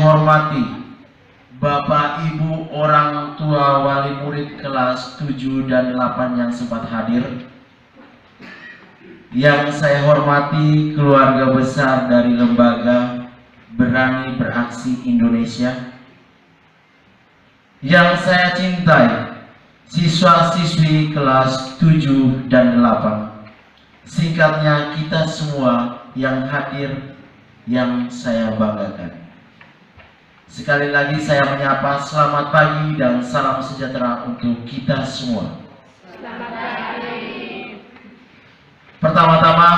hormati Bapak Ibu orang tua wali murid kelas 7 dan 8 yang sempat hadir. Yang saya hormati keluarga besar dari Lembaga Berani Beraksi Indonesia. Yang saya cintai siswa-siswi kelas 7 dan 8. Singkatnya kita semua yang hadir yang saya banggakan. Sekali lagi saya menyapa selamat pagi dan salam sejahtera untuk kita semua. Selamat pagi. Pertama-tama,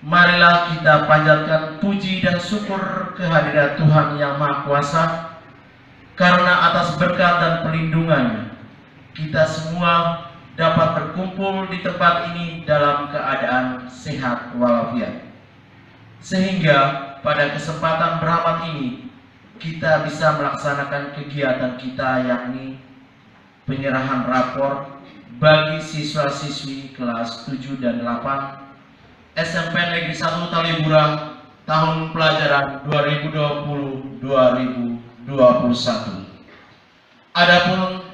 marilah kita panjatkan puji dan syukur kehadirat Tuhan Yang Maha Kuasa, karena atas berkat dan perlindungannya kita semua dapat berkumpul di tempat ini dalam keadaan sehat walafiat. Sehingga pada kesempatan berahmat ini kita bisa melaksanakan kegiatan kita, yakni penyerahan rapor bagi siswa-siswi kelas 7 dan 8 SMP Negeri 1 Talipura tahun pelajaran 2020-2021. Adapun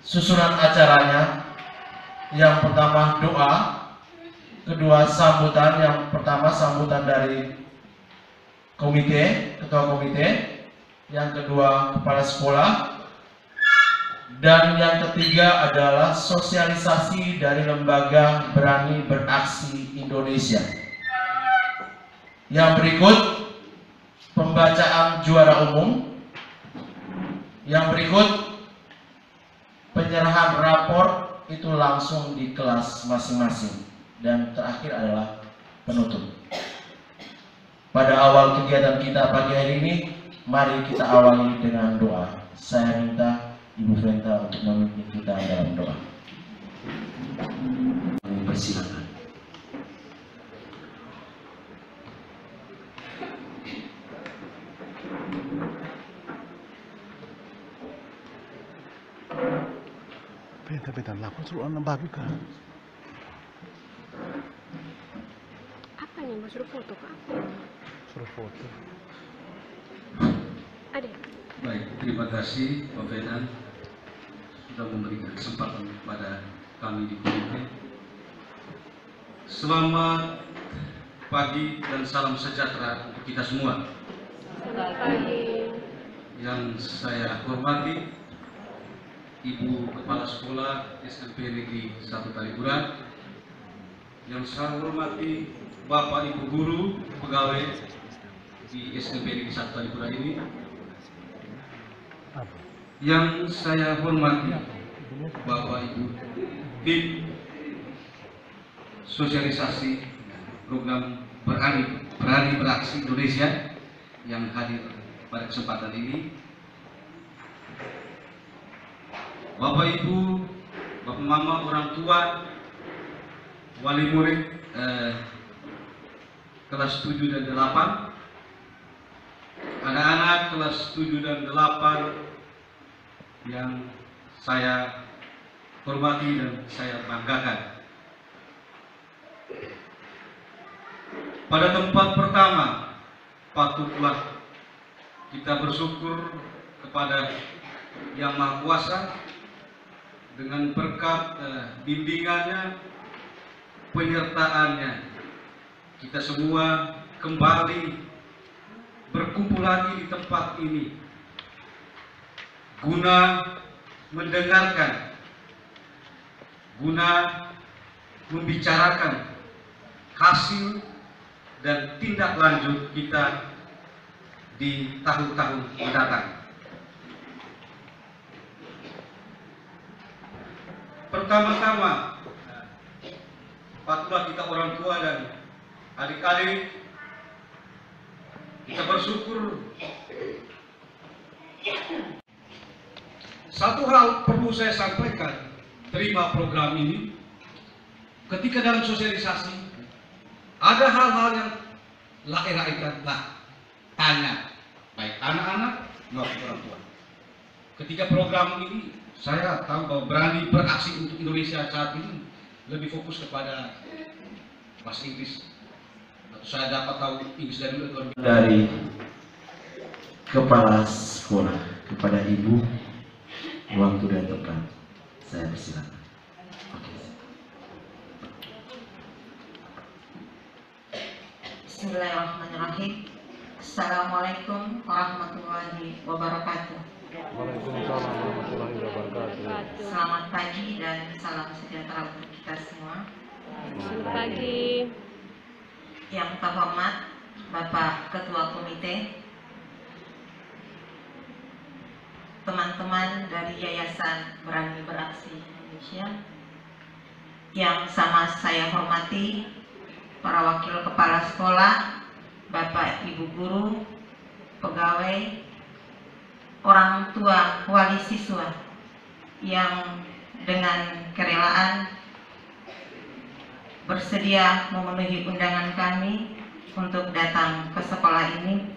susunan acaranya, yang pertama doa, kedua sambutan. Yang pertama sambutan dari komite, ketua komite, yang kedua kepala sekolah, dan yang ketiga adalah sosialisasi dari Lembaga Berani Beraksi Indonesia. Yang berikut pembacaan juara umum, yang berikut penyerahan rapor itu langsung di kelas masing-masing, dan terakhir adalah penutup. Pada awal kegiatan kita pagi hari ini, mari kita awali dengan doa. Saya minta Ibu Venta untuk memimpin kita dalam doa. Persilakan. Beda-beda lapor suruh anak bagus kan? Apa nih, mau suruh foto kak? Suruh foto. Ada. Baik, terima kasih Pak Fedan sudah memberikan kesempatan kepada kami di komite. Selamat pagi dan salam sejahtera untuk kita semua. Selamat pagi. Yang saya hormati Ibu Kepala Sekolah SMP Negeri 1 Talipura. Yang saya hormati Bapak Ibu Guru pegawai di SMP Negeri 1 Talipura ini. Yang saya hormati Bapak Ibu tim sosialisasi program Berani Beraksi Indonesia yang hadir pada kesempatan ini. Bapak Ibu, Bapak Mama, orang tua, wali murid kelas 7 dan 8, anak-anak kelas 7 dan 8 yang saya hormati dan saya banggakan. Pada tempat pertama, patutlah kita bersyukur kepada Yang Maha Kuasa dengan berkat bimbingannya, penyertaannya, kita semua kembali berkumpul lagi di tempat ini guna mendengarkan, guna membicarakan hasil dan tindak lanjut kita di tahun-tahun mendatang. Pertama-tama, patutlah kita orang tua dan adik-adik kita bersyukur. Satu hal perlu saya sampaikan, terima program ini. Ketika dalam sosialisasi ada hal-hal yang lain-lain tanya, baik anak-anak maupun orang tua. Ketika program ini, saya tahu bahwa Berani Beraksi untuk Indonesia saat ini lebih fokus kepada bahasa Inggris. Atau saya dapat tahu Inggris dari kepala sekolah. Kepada Ibu, waktu dan tempat saya persilakan. Oke. Bismillahirrahmanirrahim. Assalamualaikum warahmatullahi wabarakatuh. Waalaikumsalam warahmatullahi wabarakatuh. Selamat pagi dan salam sejahtera untuk kita semua. Selamat pagi. Yang terhormat Bapak Ketua Komite, teman-teman dari Yayasan Berani Beraksi Indonesia, yang sama saya hormati para wakil kepala sekolah, Bapak Ibu guru, pegawai, orang tua wali siswa yang dengan kerelaan bersedia memenuhi undangan kami untuk datang ke sekolah ini.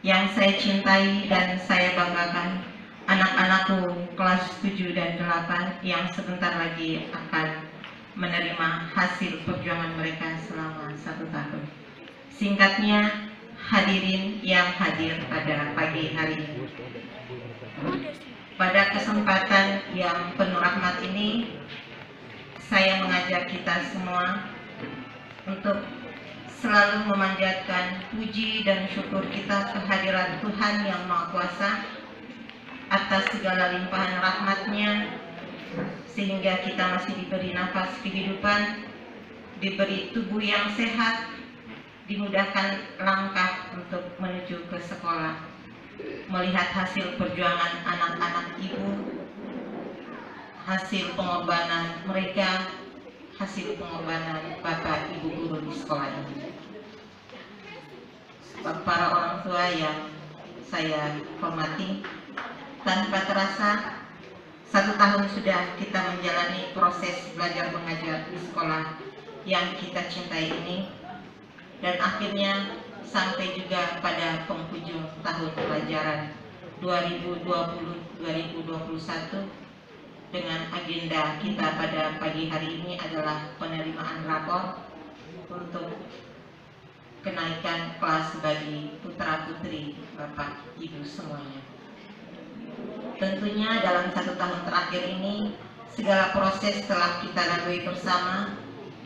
Yang saya cintai dan saya banggakan, anak-anakku kelas 7 dan 8 yang sebentar lagi akan menerima hasil perjuangan mereka selama 1 tahun. Singkatnya, hadirin yang hadir pada pagi hari ini. Pada kesempatan yang penuh rahmat ini, saya mengajak kita semua untuk selalu memanjatkan puji dan syukur kita kehadiran Tuhan Yang Maha Kuasa atas segala limpahan rahmat-Nya, sehingga kita masih diberi nafas kehidupan, diberi tubuh yang sehat, dimudahkan langkah untuk menuju ke sekolah, melihat hasil perjuangan anak-anak ibu, hasil pengorbanan mereka, hasil pengorbanan Bapak Ibu guru di sekolah ini. Para orang tua yang saya hormati, tanpa terasa 1 tahun sudah kita menjalani proses belajar mengajar di sekolah yang kita cintai ini, dan akhirnya sampai juga pada penghujung tahun pelajaran 2020-2021 dengan agenda kita pada pagi hari ini adalah penerimaan rapor untuk kenaikan kelas bagi putra-putri Bapak Ibu semuanya. Tentunya dalam 1 tahun terakhir ini segala proses telah kita lalui bersama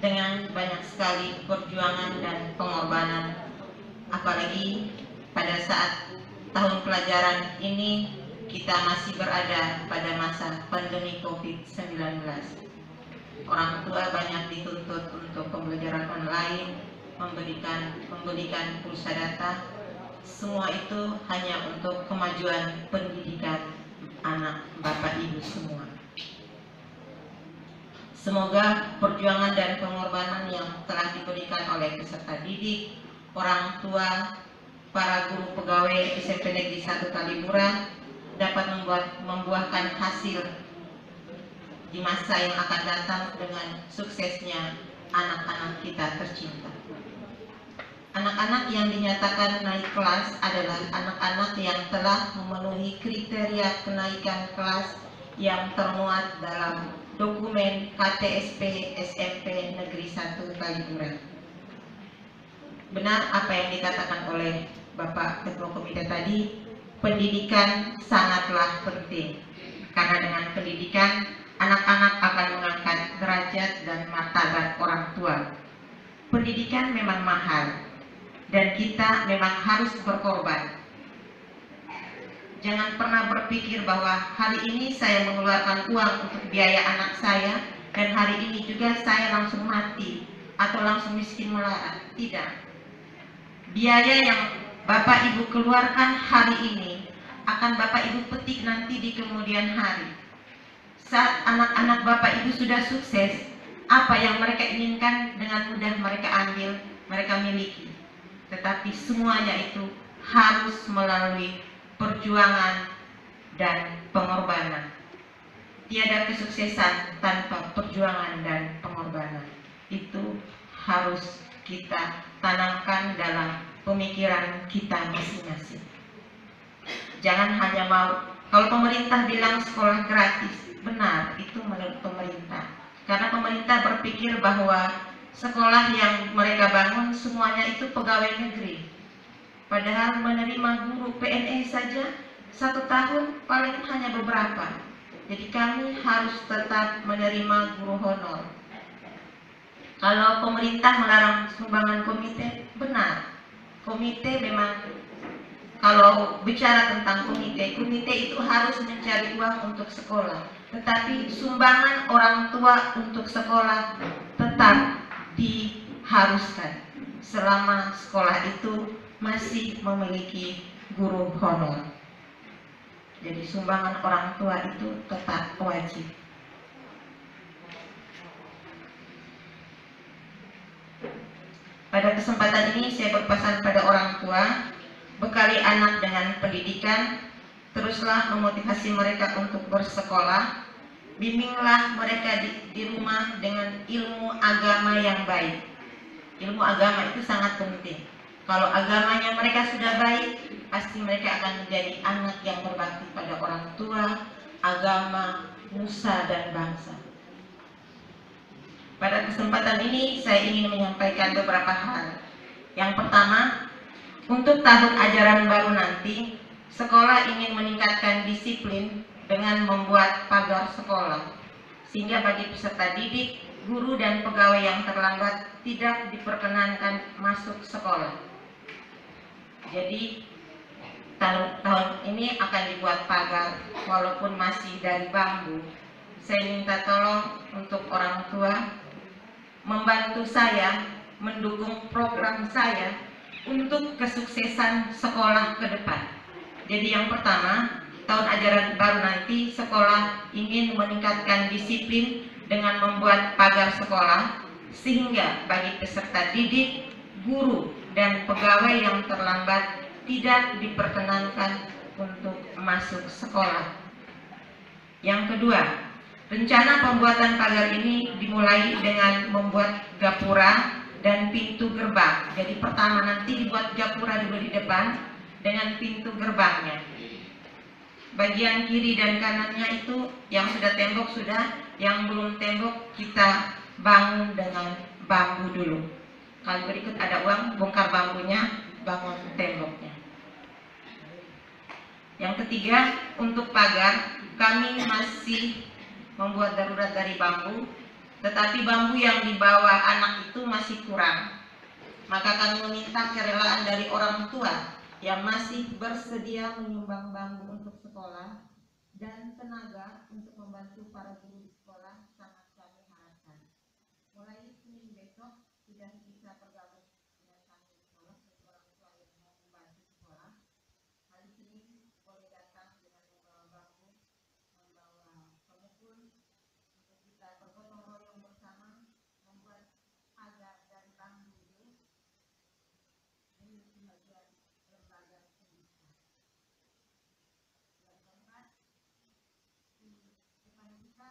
dengan banyak sekali perjuangan dan pengorbanan, apalagi pada saat tahun pelajaran ini kita masih berada pada masa pandemi COVID-19. Orang tua banyak dituntut untuk pembelajaran online, memberikan pulsa data. Semua itu hanya untuk kemajuan pendidikan anak Bapak Ibu semua. Semoga perjuangan dan pengorbanan yang telah diberikan oleh peserta didik, orang tua, para guru pegawai SMP Negeri 1 Kaliburan dapat membuahkan hasil di masa yang akan datang dengan suksesnya anak-anak kita tercinta. Anak-anak yang dinyatakan naik kelas adalah anak-anak yang telah memenuhi kriteria kenaikan kelas yang termuat dalam dokumen KTSP SMP Negeri 1 Kaliburan. Benar apa yang dikatakan oleh Bapak Ketua Komite tadi, pendidikan sangatlah penting. Karena dengan pendidikan, anak-anak akan mengangkat derajat dan martabat orang tua. Pendidikan memang mahal, dan kita memang harus berkorban. Jangan pernah berpikir bahwa hari ini saya mengeluarkan uang untuk biaya anak saya, dan hari ini juga saya langsung mati atau langsung miskin melarat. Tidak. Biaya yang Bapak Ibu keluarkan hari ini akan Bapak Ibu petik nanti di kemudian hari. Saat anak-anak Bapak Ibu sudah sukses, apa yang mereka inginkan dengan mudah mereka ambil, mereka miliki. Tetapi semuanya itu harus melalui perjuangan dan pengorbanan. Tiada kesuksesan tanpa perjuangan dan pengorbanan. Itu harus kita tanamkan dalam pemikiran kita masing-masing. Jangan hanya mau, kalau pemerintah bilang sekolah gratis, benar, itu menurut pemerintah. Karena pemerintah berpikir bahwa sekolah yang mereka bangun semuanya itu pegawai negeri. Padahal menerima guru PNS saja 1 tahun paling hanya beberapa. Jadi kami harus tetap menerima guru honor. Kalau pemerintah melarang sumbangan komite, benar. Komite memang, kalau bicara tentang komite itu harus mencari uang untuk sekolah. Tetapi sumbangan orang tua untuk sekolah tetap diharuskan selama sekolah itu masih memiliki guru honor. Jadi sumbangan orang tua itu tetap wajib. Pada kesempatan ini saya berpesan pada orang tua, bekali anak dengan pendidikan, teruslah memotivasi mereka untuk bersekolah, bimbinglah mereka di rumah dengan ilmu agama yang baik. Ilmu agama itu sangat penting. Kalau agamanya mereka sudah baik, pasti mereka akan menjadi anak yang berbakti pada orang tua, agama, nusa, dan bangsa. Pada kesempatan ini saya ingin menyampaikan beberapa hal. Yang pertama, untuk tahun ajaran baru nanti, sekolah ingin meningkatkan disiplin dengan membuat pagar sekolah, sehingga bagi peserta didik, guru dan pegawai yang terlambat tidak diperkenankan masuk sekolah. Jadi tahun ini akan dibuat pagar walaupun masih dari bambu. Saya minta tolong untuk orang tua membantu saya, mendukung program saya untuk kesuksesan sekolah ke depan. Jadi yang pertama, tahun ajaran baru nanti sekolah ingin meningkatkan disiplin dengan membuat pagar sekolah, sehingga bagi peserta didik, guru, dan pegawai yang terlambat tidak diperkenankan untuk masuk sekolah. Yang kedua, rencana pembuatan pagar ini dimulai dengan membuat gapura dan pintu gerbang. Jadi pertama nanti dibuat gapura dulu di depan dengan pintu gerbangnya. Bagian kiri dan kanannya itu yang sudah tembok sudah, yang belum tembok kita bangun dengan bambu dulu. Kali berikut ada uang, bongkar bambunya, bangun temboknya. Yang ketiga, untuk pagar kami masih membuat darurat dari bambu, tetapi bambu yang dibawa anak itu masih kurang. Maka kami meminta kerelaan dari orang tua yang masih bersedia menyumbang bambu untuk sekolah dan tenaga untuk membantu para guru di sekolah sangat kami harapkan. Mulai Senin besok sudah bisa bergabung dengan kami di sekolah bagi orang tua yang mau membantu sekolah. Hari Senin boleh datang dengan membawa bambu, membawa pemukul, untuk kita bergotong royong bersama membuat pagar dari bambu itu demi kemajuan lembaga pendidikan. Yang keempat, di depan kita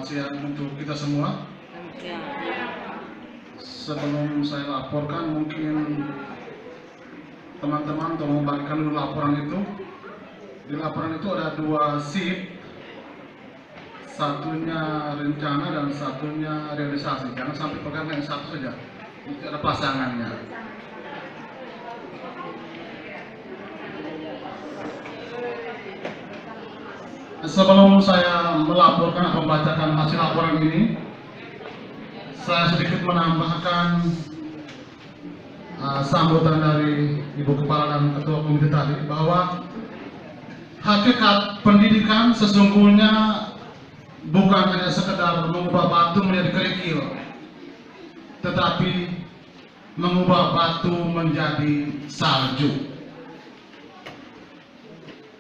selamat siang untuk kita semua. Sebelum saya laporkan, mungkin teman-teman tolong bagikan dulu laporan itu. Di laporan itu ada 2 sheet, satunya rencana dan satunya realisasi. Jangan sampai pegang yang satu saja, itu ada pasangannya. Sebelum saya melaporkan atau membacakan hasil laporan ini, saya sedikit menambahkan sambutan dari Ibu Kepala dan Ketua Komite tadi, bahwa hakikat pendidikan sesungguhnya bukan hanya sekedar mengubah batu menjadi kerikil, tetapi mengubah batu menjadi salju.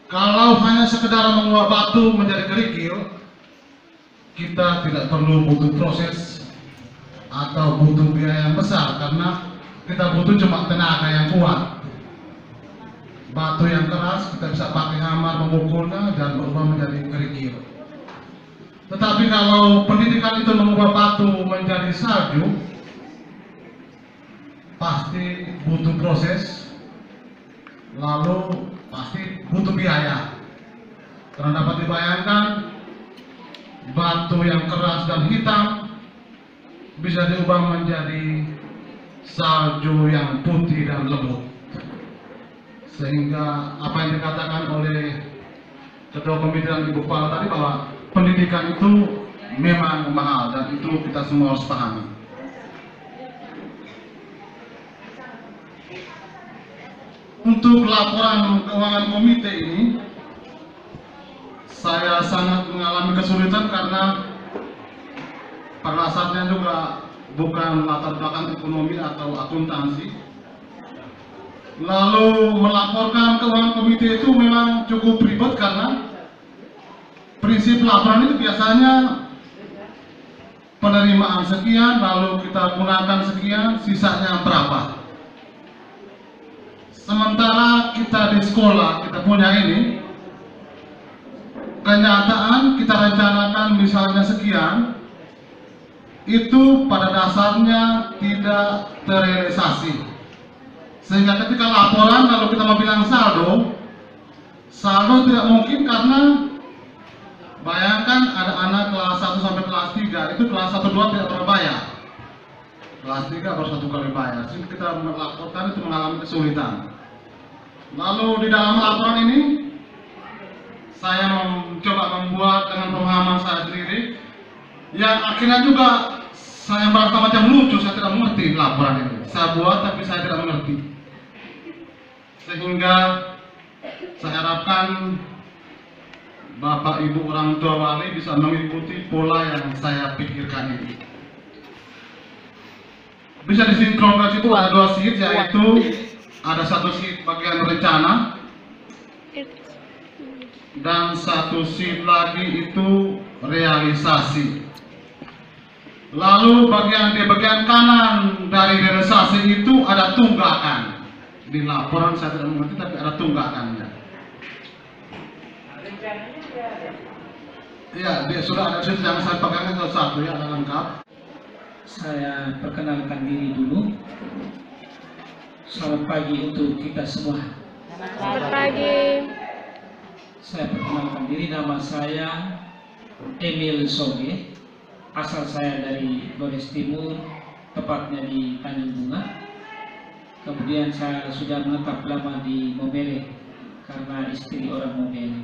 Kalau hanya sekedar mengubah batu menjadi kerikil, kita tidak perlu butuh proses atau butuh biaya yang besar, karena kita butuh cuma tenaga yang kuat. Batu yang keras kita bisa pakai hammer memukulnya dan berubah menjadi kerikil. Tetapi kalau pendidikan itu mengubah batu menjadi salju, pasti butuh proses, lalu pasti butuh biaya. Karena dapat dibayangkan, batu yang keras dan hitam bisa diubah menjadi salju yang putih dan lembut. Sehingga apa yang dikatakan oleh Ketua Komite dan Ibu Kepala tadi, bahwa pendidikan itu memang mahal, dan itu kita semua harus pahami. Untuk laporan keuangan komite ini, saya sangat mengalami kesulitan karena pada dasarnya juga bukan latar belakang ekonomi atau akuntansi. Lalu melaporkan keuangan komite itu memang cukup ribet, karena prinsip laporan itu biasanya penerimaan sekian, lalu kita gunakan sekian, sisanya berapa. Sementara kita di sekolah, kita punya ini, kenyataan kita rencanakan misalnya sekian, itu pada dasarnya tidak terrealisasi. Sehingga ketika laporan, kalau kita mau bilang saldo tidak mungkin, karena bayangkan ada anak kelas 1 sampai kelas 3, itu kelas 1-2 tidak pernah bayar, kelas 3 baru 1 kali bayar. Sehingga kita melaporkan itu mengalami kesulitan. Lalu di dalam laporan ini, saya mencoba membuat dengan pemahaman saya sendiri, yang akhirnya juga saya merasa macam lucu, saya tidak mengerti laporan ini. Saya buat tapi saya tidak mengerti. Sehingga saya harapkan Bapak Ibu orang tua wali bisa mengikuti pola yang saya pikirkan ini. Bisa disinkronkan, itu ada 2 sheet, yaitu ada 1 sheet bagian rencana dan 1 sheet lagi itu realisasi. Lalu di bagian kanan dari realisasi itu ada tunggakan. Di laporan saya tidak mengerti, tapi ada tunggakannya. Ya, dia sudah ada sheet yang saya pegang satu ya, ada lengkap. Saya perkenalkan diri dulu. Selamat pagi untuk kita semua. Selamat pagi. Saya perkenalkan diri, nama saya Emil Soge. Asal saya dari Flores Timur, tepatnya di Tanjung Bunga. Kemudian saya sudah menetap lama di Momere karena istri orang Momere.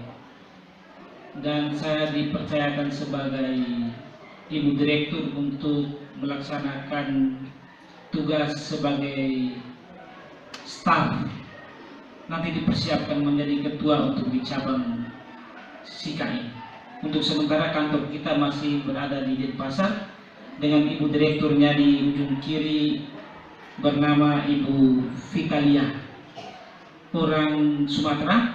Dan saya dipercayakan sebagai Ibu Direktur untuk melaksanakan tugas sebagai staf. Nanti dipersiapkan menjadi ketua untuk di cabang Sikai. Untuk sementara kantor kita masih berada di Denpasar dengan Ibu Direkturnya di ujung kiri bernama Ibu Vitalia, orang Sumatera,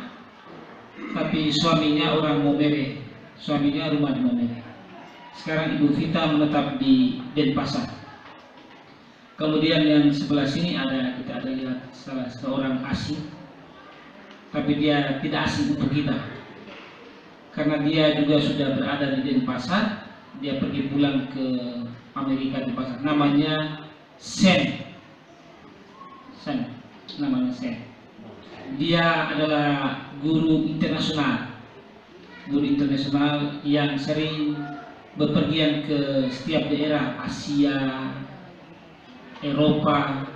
tapi suaminya orang Momere, suaminya rumah di Momere. Sekarang Ibu Vita menetap di Denpasar. Kemudian yang sebelah sini kita ada lihat salah seorang asing, tapi dia tidak asing untuk kita, karena dia juga sudah berada di Denpasar dia pergi pulang ke Amerika di pasar. Namanya Sen. Namanya Sen. Dia adalah guru internasional yang sering bepergian ke setiap daerah Asia, Eropa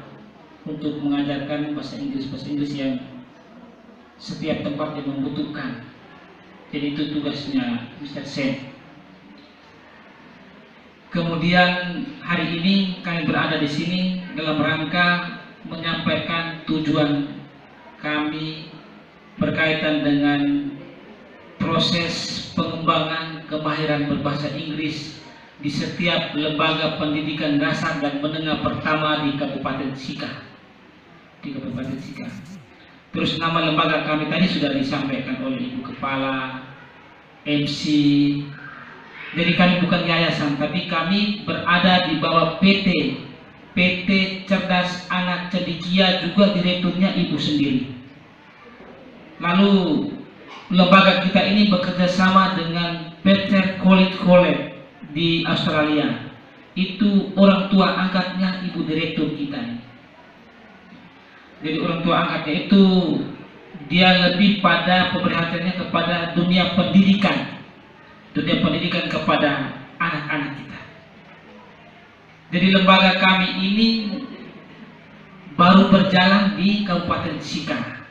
untuk mengajarkan bahasa Inggris yang setiap tempat yang membutuhkan. Jadi itu tugasnya Mr. Sen. Kemudian hari ini kami berada di sini dalam rangka menyampaikan tujuan kami berkaitan dengan proses pengembangan kemahiran berbahasa Inggris di setiap lembaga pendidikan dasar dan menengah pertama di Kabupaten Sika. Terus nama lembaga kami tadi sudah disampaikan oleh Ibu Kepala, MC. Jadi kami bukan yayasan, tapi kami berada di bawah PT Cerdas Anak Cedikia, juga direkturnya Ibu sendiri. Lalu lembaga kita ini bekerja sama dengan Peter College di Australia. Itu orang tua angkatnya Ibu direktur kita. Jadi orang tua angkatnya itu dia lebih pada pemerhatiannya kepada dunia pendidikan kepada anak-anak kita. Jadi lembaga kami ini baru berjalan di Kabupaten Sika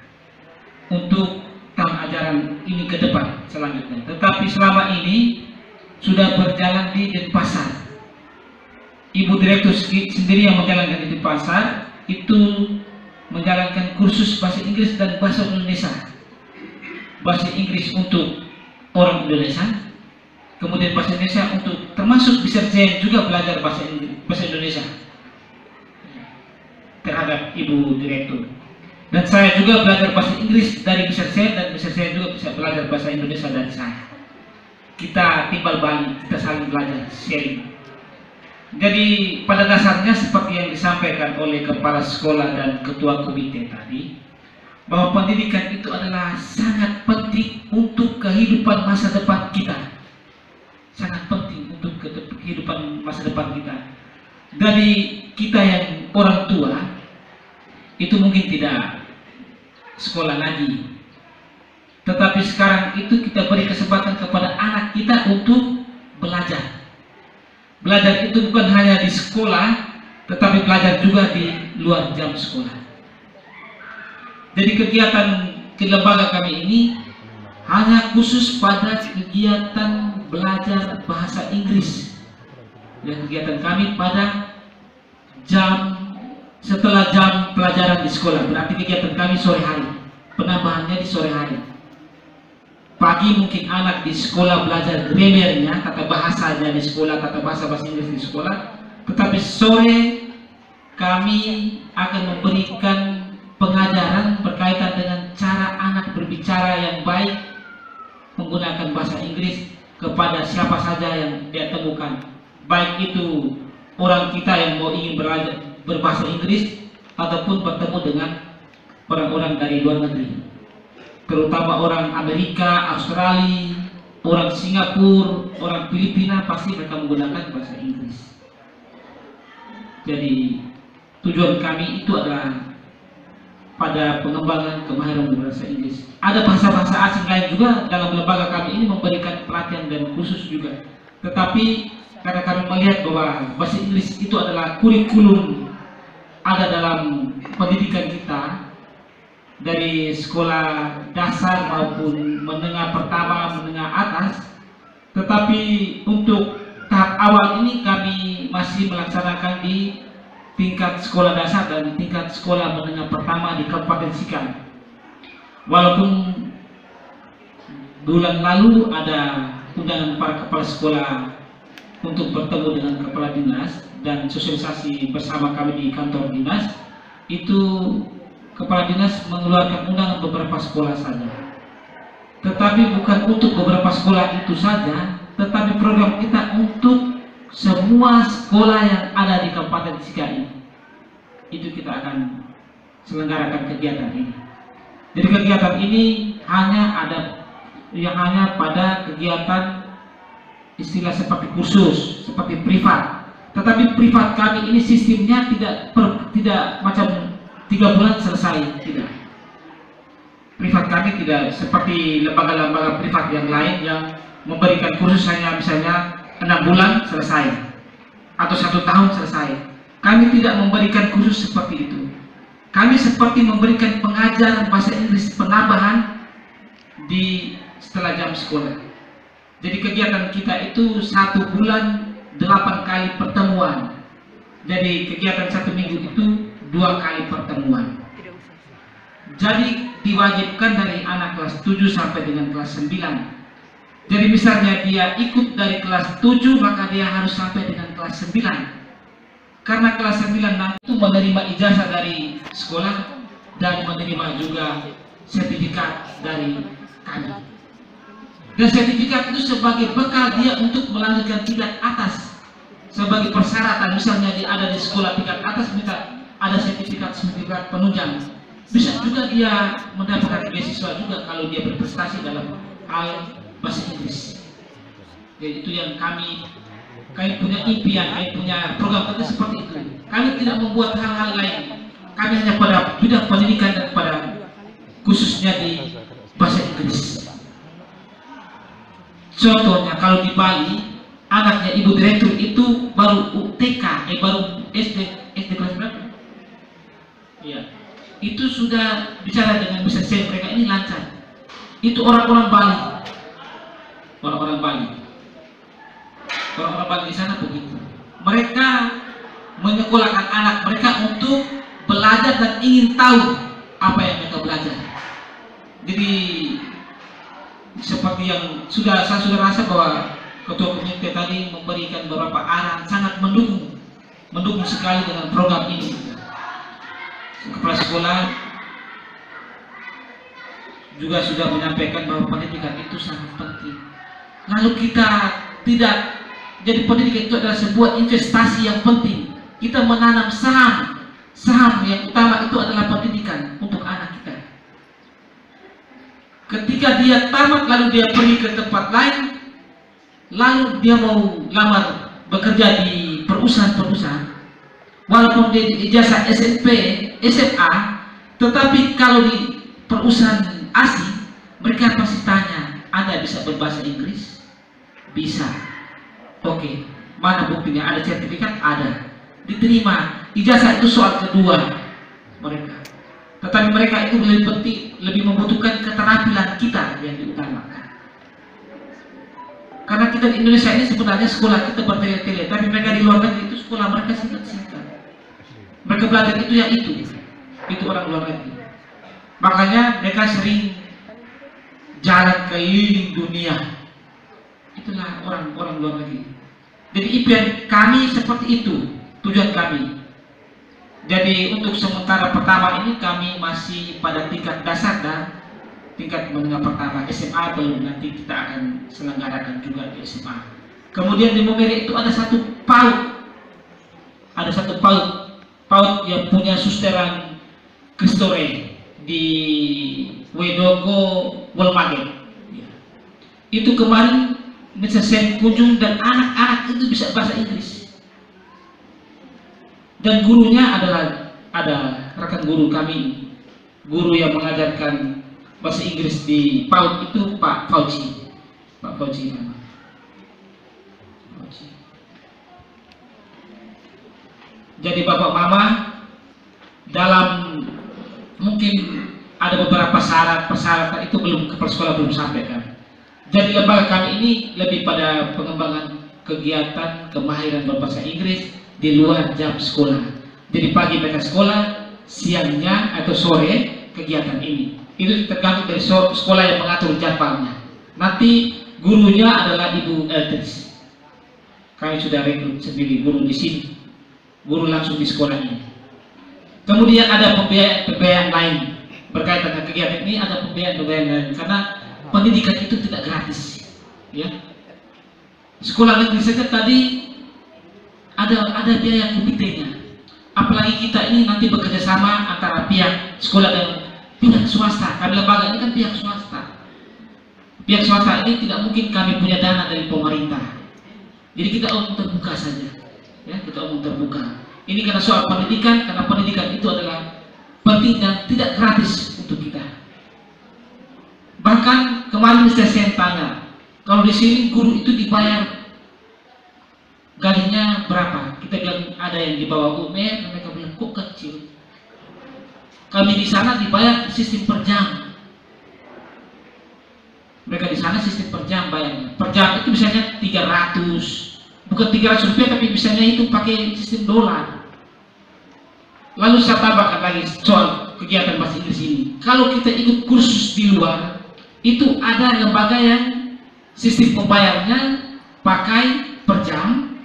untuk tahun ajaran ini ke depan selanjutnya. Tetapi selama ini sudah berjalan di Denpasar. Ibu direktur sendiri yang menjalankan di Denpasar itu menjalankan kursus bahasa Inggris dan bahasa Indonesia. Bahasa Inggris untuk orang Indonesia, kemudian bahasa Indonesia untuk termasuk bisa saya juga belajar bahasa Indonesia terhadap Ibu direktur. Dan saya juga belajar bahasa Inggris dari bisa saya, dan bisa saya juga bisa belajar bahasa Indonesia dari saya. Kita timbal balik, kita saling belajar, sharing. Jadi pada dasarnya seperti yang disampaikan oleh kepala sekolah dan ketua komite tadi, bahwa pendidikan itu adalah sangat penting untuk kehidupan masa depan kita. Sangat penting untuk kehidupan masa depan kita. Dari kita yang orang tua itu mungkin tidak sekolah lagi, tetapi sekarang itu kita beri kesempatan kepada anak kita untuk belajar. Belajar itu bukan hanya di sekolah, tetapi belajar juga di luar jam sekolah. Jadi kegiatan di lembaga kami ini hanya khusus pada kegiatan belajar bahasa Inggris. Dan kegiatan kami pada setelah jam pelajaran di sekolah, berarti kegiatan kami sore hari. Penambahannya di sore hari. Pagi mungkin anak di sekolah belajar grammarnya, tata bahasanya di sekolah, tata bahasa Inggris di sekolah. Tetapi sore kami akan memberikan pengajaran berkaitan dengan cara anak berbicara yang baik menggunakan bahasa Inggris kepada siapa saja yang dia temukan. Baik itu orang kita yang mau ingin belajar berbahasa Inggris ataupun bertemu dengan orang-orang dari luar negeri. Terutama orang Amerika, Australia, orang Singapura, orang Filipina, pasti mereka menggunakan bahasa Inggris. Jadi tujuan kami itu adalah pada pengembangan kemahiran berbahasa Inggris. Ada bahasa-bahasa asing lain juga dalam lembaga kami ini memberikan pelatihan dan khusus juga. Tetapi karena kami melihat bahwa bahasa Inggris itu adalah kurikulum ada dalam pendidikan kita, dari sekolah dasar maupun menengah pertama, menengah atas. Tetapi untuk tahap awal ini kami masih melaksanakan di tingkat sekolah dasar dan tingkat sekolah menengah pertama di Kabupaten Sika. Walaupun bulan lalu ada undangan para kepala sekolah untuk bertemu dengan kepala dinas dan sosialisasi bersama kami di kantor dinas, itu kepala dinas mengeluarkan undangan beberapa sekolah saja. Tetapi bukan untuk beberapa sekolah itu saja, tetapi program kita untuk semua sekolah yang ada di Kabupaten Sika ini. Itu kita akan selenggarakan kegiatan ini. Jadi kegiatan ini hanya pada kegiatan istilah seperti kursus, seperti privat. Tetapi privat kami ini sistemnya tidak macam 3 bulan selesai, tidak. Privat kami tidak seperti lembaga-lembaga privat yang lain yang memberikan kursus hanya misalnya 6 bulan selesai atau 1 tahun selesai. Kami tidak memberikan kursus seperti itu. Kami seperti memberikan pengajaran bahasa Inggris penambahan setelah jam sekolah. Jadi kegiatan kita itu 1 bulan 8 kali pertemuan. Jadi kegiatan 1 minggu itu 2 kali pertemuan. Jadi diwajibkan dari anak kelas 7 sampai dengan kelas 9. Jadi misalnya dia ikut dari kelas 7, maka dia harus sampai dengan kelas 9. Karena kelas 9 nanti itu menerima ijazah dari sekolah dan menerima juga sertifikat dari kami. Dan sertifikat itu sebagai bekal dia untuk melanjutkan tingkat atas. Sebagai persyaratan, misalnya dia ada di sekolah tingkat atas, minta ada sertifikat penunjang. Bisa juga dia mendapatkan beasiswa juga kalau dia berprestasi dalam hal bahasa Inggris. Jadi itu yang kami punya impian, kami punya program kita seperti itu. Kami tidak membuat hal-hal lain. Kami hanya pada bidang pendidikan dan pada khususnya di bahasa Inggris. Contohnya kalau di Bali, anaknya ibu direktur itu baru UTK, baru SD kelas berapa? Iya. Itu sudah bicara dengan bisa mereka ini lancar. Itu orang-orang Bali. Orang-orang Bali di sana begitu. Mereka menyekolahkan anak mereka untuk belajar dan ingin tahu apa yang mereka belajar. Jadi seperti yang saya sudah rasa bahwa ketua komite tadi memberikan beberapa arahan, sangat mendukung sekali dengan program ini. Kepala sekolah juga sudah menyampaikan bahwa pendidikan itu sangat penting. Lalu kita tidak, jadi pendidikan itu adalah sebuah investasi yang penting. Kita menanam saham yang utama itu adalah pendidikan untuk anak kita. Ketika dia tamat lalu dia pergi ke tempat lain, lalu dia mau lamar bekerja di perusahaan-perusahaan, walaupun dia ijazah SMP, SMA, tetapi kalau di perusahaan asing mereka pasti tanya, Anda bisa berbahasa Inggris? Bisa. Oke, mana buktinya? Ada sertifikat? Ada. Diterima. Ijazah itu soal kedua mereka. Tetapi mereka itu lebih penting, lebih membutuhkan keterampilan kita yang diutamakan. Karena kita di Indonesia ini sebenarnya sekolah kita bertele-tele, tapi mereka di luar negeri itu sekolah mereka singkat-singkat. Mereka belajar itu ya itu orang luar negeri. Makanya mereka sering jalan keliling dunia. Itulah orang-orang luar negeri. Jadi impian kami seperti itu, tujuan kami. Jadi untuk sementara pertama ini kami masih pada tingkat dasar dan tingkat menengah pertama. SMA belum, nanti kita akan selenggarakan juga di SMA. Kemudian di Momere itu ada satu PAUD. Ada satu PAUD yang punya susteran Kristore di Wedogo Wolmagen. Itu kemarin bisa saya kunjung dan anak-anak itu bisa bahasa Inggris. Dan gurunya ada rekan guru kami, guru yang mengajarkan bahasa Inggris di PAUD itu Pak Fauci. Pak Fauci nama. Fauci. Jadi Bapak Mama, dalam mungkin ada beberapa persyaratan itu kepala sekolah belum sampaikan. Jadi lembaga kami ini lebih pada pengembangan kegiatan kemahiran berbahasa Inggris di luar jam sekolah. Jadi pagi mereka sekolah, siangnya atau sore kegiatan ini. Itu tergantung dari sekolah yang mengatur jadwalnya. Nanti gurunya adalah Ibu Eltris. Kami sudah rekrut sendiri guru di sini, guru langsung di sekolah ini. Kemudian ada pembiayaan lain berkaitan dengan kegiatan ini, ada pembiayaan lain karena pendidikan itu tidak gratis. Ya, sekolah negeri saja tadi ada biaya komitenya. Apalagi kita ini nanti bekerja sama antara pihak sekolah dan pihak swasta. Kami lembaga ini kan pihak swasta. Pihak swasta ini tidak mungkin kami punya dana dari pemerintah. Jadi kita omong terbuka saja, ya, kita omong terbuka. Ini karena soal pendidikan, karena pendidikan itu adalah penting dan tidak gratis untuk kita. Bahkan kemarin saya tanya, kalau di sini guru itu dibayar gajinya berapa? Kita bilang ada yang di bawah UMR, mereka bilang kok kecil. Kami di sana dibayar sistem per jam. Mereka di sana sistem per jam bayarnya. Per jam itu misalnya 300, bukan 300 rupiah, tapi misalnya itu pakai sistem dolar. Lalu saya tambahkan lagi soal kegiatan bahasa Inggris ini. Kalau kita ikut kursus di luar, itu ada lembaga yang sistem pembayarnya pakai per jam,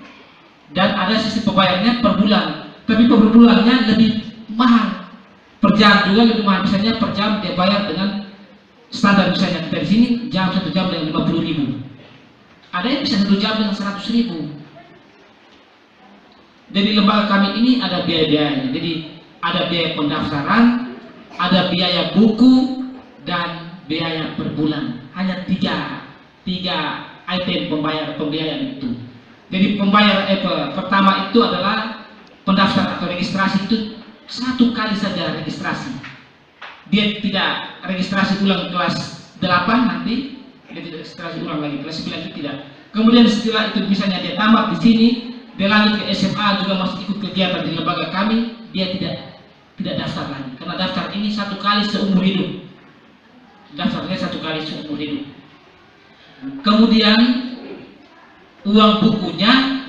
dan ada sistem pembayarnya per bulan. Tapi per bulannya lebih mahal. Per jam juga lebih mahal. Misalnya per jam dia bayar dengan standar, misalnya kita di sini jam 1 jam dengan 50.000. Ada yang bisa 1 jam dengan 100.000. Jadi lembaga kami ini ada biaya-biayanya. Jadi ada biaya pendaftaran, ada biaya buku, dan biaya per bulan. Hanya tiga item pembayaran itu. Jadi pertama itu adalah pendaftaran atau registrasi, itu 1 kali saja registrasi. Dia tidak registrasi ulang kelas 8 nanti, dia tidak registrasi ulang lagi kelas 9 itu tidak. Kemudian setelah itu misalnya dia tamat di sini, dia lanjut ke SMA juga masih ikut kegiatan di lembaga kami, dia tidak daftar lagi, karena daftar ini 1 kali seumur hidup. Daftarnya 1 kali seumur hidup. Kemudian uang bukunya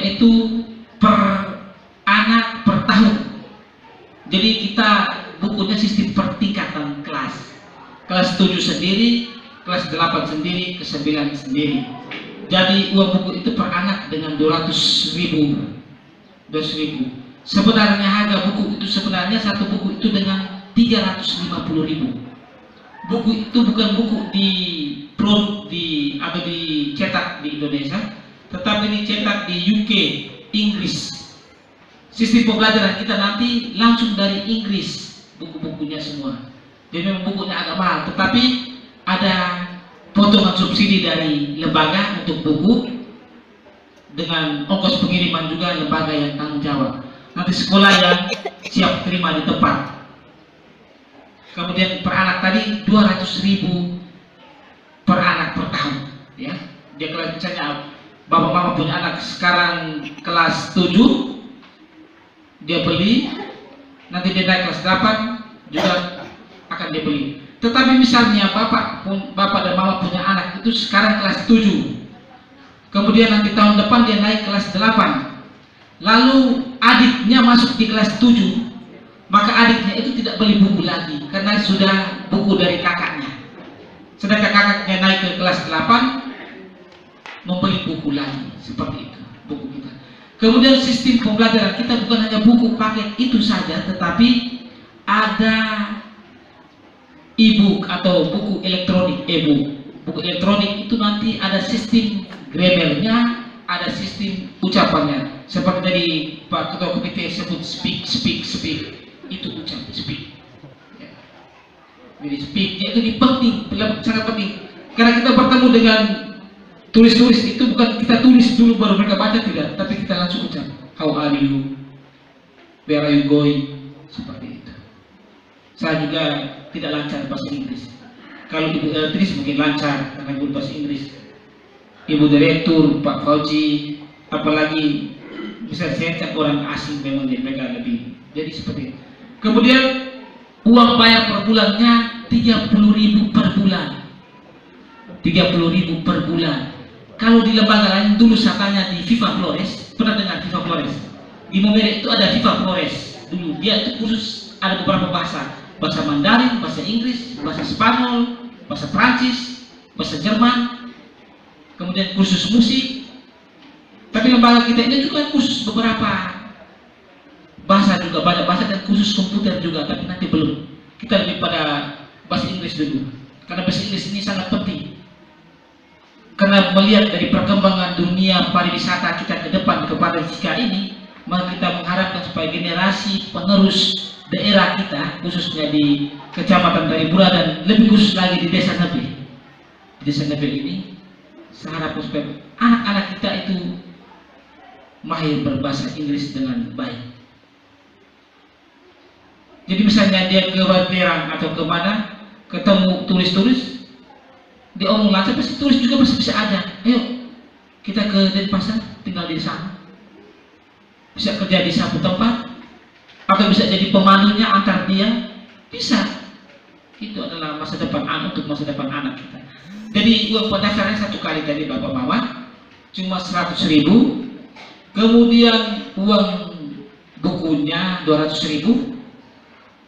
itu per anak per tahun. Jadi kita bukunya sistem per tingkatan kelas. Kelas 7 sendiri, kelas 8 sendiri, ke 9 sendiri. Jadi uang buku itu per anak dengan 200.000. Sebenarnya harga buku itu, sebenarnya satu buku itu dengan 350.000. Buku itu bukan buku atau dicetak di Indonesia, tetapi dicetak di UK, Inggris. Sistem pembelajaran kita nanti langsung dari Inggris, buku-bukunya semua. Jadi memang bukunya agak mahal, tetapi ada potongan subsidi dari lembaga untuk buku, dengan ongkos pengiriman juga lembaga yang tanggung jawab. Nanti sekolah yang siap terima di tempat. Kemudian per anak tadi 200.000 per anak per tahun, ya. Dia kalau misalnya bapak-bapak punya anak sekarang kelas 7, dia beli, nanti dia naik kelas 8 juga akan dia beli. Tetapi misalnya bapak dan mama punya anak itu sekarang kelas 7, kemudian nanti tahun depan dia naik kelas 8, lalu adiknya masuk di kelas 7, maka adiknya itu tidak beli buku lagi karena sudah buku dari kakaknya. Sedangkan kakaknya naik ke kelas 8 membeli buku lagi, seperti itu buku kita. Kemudian sistem pembelajaran kita bukan hanya buku paket itu saja, tetapi ada e-book atau buku elektronik, e-book. Buku elektronik itu nanti ada sistem grammarnya, ada sistem ucapannya. Seperti tadi Pak Ketua Komite sebut speak, itu ucap speak. Ya. Jadi speak itu penting, sangat penting. Karena kita bertemu dengan tulis-tulis itu bukan kita tulis dulu baru mereka baca, tidak, tapi kita langsung ucap. How are you? Where are you going? Seperti itu. Saya juga tidak lancar bahasa Inggris. Kalau Ibu Eltris mungkin lancar karena Ibu bahasa Inggris. Ibu Direktur, Pak Fauji, apalagi bisa saya orang asing memang mereka lebih. Jadi seperti itu. Kemudian uang bayar per bulannya 30.000 per bulan. 30.000 per bulan. Kalau di lembaga lain dulu saya tanya di Viva Flores, pernah dengar Viva Flores? Di Momere itu ada Viva Flores. Dulu dia itu khusus ada beberapa bahasa Mandarin, bahasa Inggris, bahasa Spanyol, bahasa Prancis, bahasa Jerman, kemudian kursus musik. Tapi lembaga kita ini juga khusus beberapa bahasa juga, banyak bahasa dan khusus komputer juga, tapi nanti belum. Kita lebih pada bahasa Inggris dulu, karena bahasa Inggris ini sangat penting. Karena melihat dari perkembangan dunia pariwisata kita ke depan kepada Sika ini, maka kita mengharapkan supaya generasi penerus daerah kita, khususnya di Kecamatan Taribura dan lebih khusus lagi di Desa Nebe. Di Desa Nebe ini saya harapkan supaya anak-anak kita itu mahir berbahasa Inggris dengan baik. Jadi misalnya dia ke Baterang atau ke mana, ketemu turis-turis, dia omong lancar, pasti turis juga pasti bisa ada. Ayo kita ke Denpasar, tinggal di sana, bisa kerja di satu tempat, atau bisa jadi pemandunya antar dia, bisa. Itu adalah masa depan anak, untuk masa depan anak kita. Jadi uang pendaftaran 1 kali tadi Bapak Mawar cuma 100.000, kemudian uang bukunya 200.000,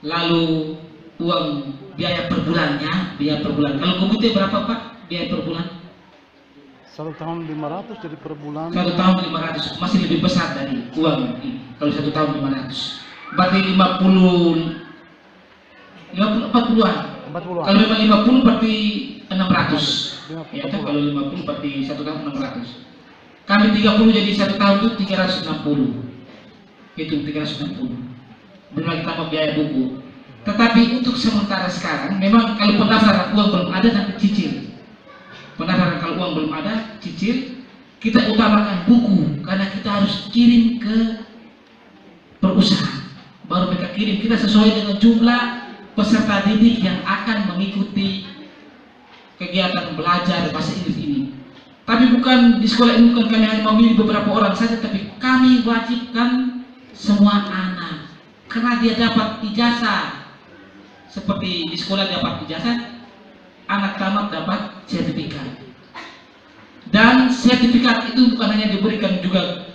lalu uang biaya per bulannya, biaya per bulan. Kalau komite berapa Pak biaya per bulan? 1 tahun 500 jadi per bulan. 1 tahun 500, masih lebih besar dari uang ini. Kalau 1 tahun 500, berarti 40-an. Kalau memang 50 berarti 600. Ya, kalau 50 berarti 1 tahun 600. Kami 30 jadi 1 tahun itu 360. Itu 360. Belum lagi tambah biaya buku. Tetapi untuk sementara sekarang, memang kalau pendaftaran uang belum ada, nanti cicil. Pendaftaran kalau uang belum ada, cicil. Kita utamakan buku karena kita harus kirim ke perusahaan. Baru mereka kirim, kita sesuai dengan jumlah peserta didik yang akan mengikuti kegiatan belajar bahasa Inggris ini. Tapi bukan di sekolah ini, bukan kami hanya memilih beberapa orang saja, tapi kami wajibkan semua anak. Karena dia dapat ijazah, seperti di sekolah dapat ijazah, anak tamat dapat sertifikat. Dan sertifikat itu bukan hanya diberikan juga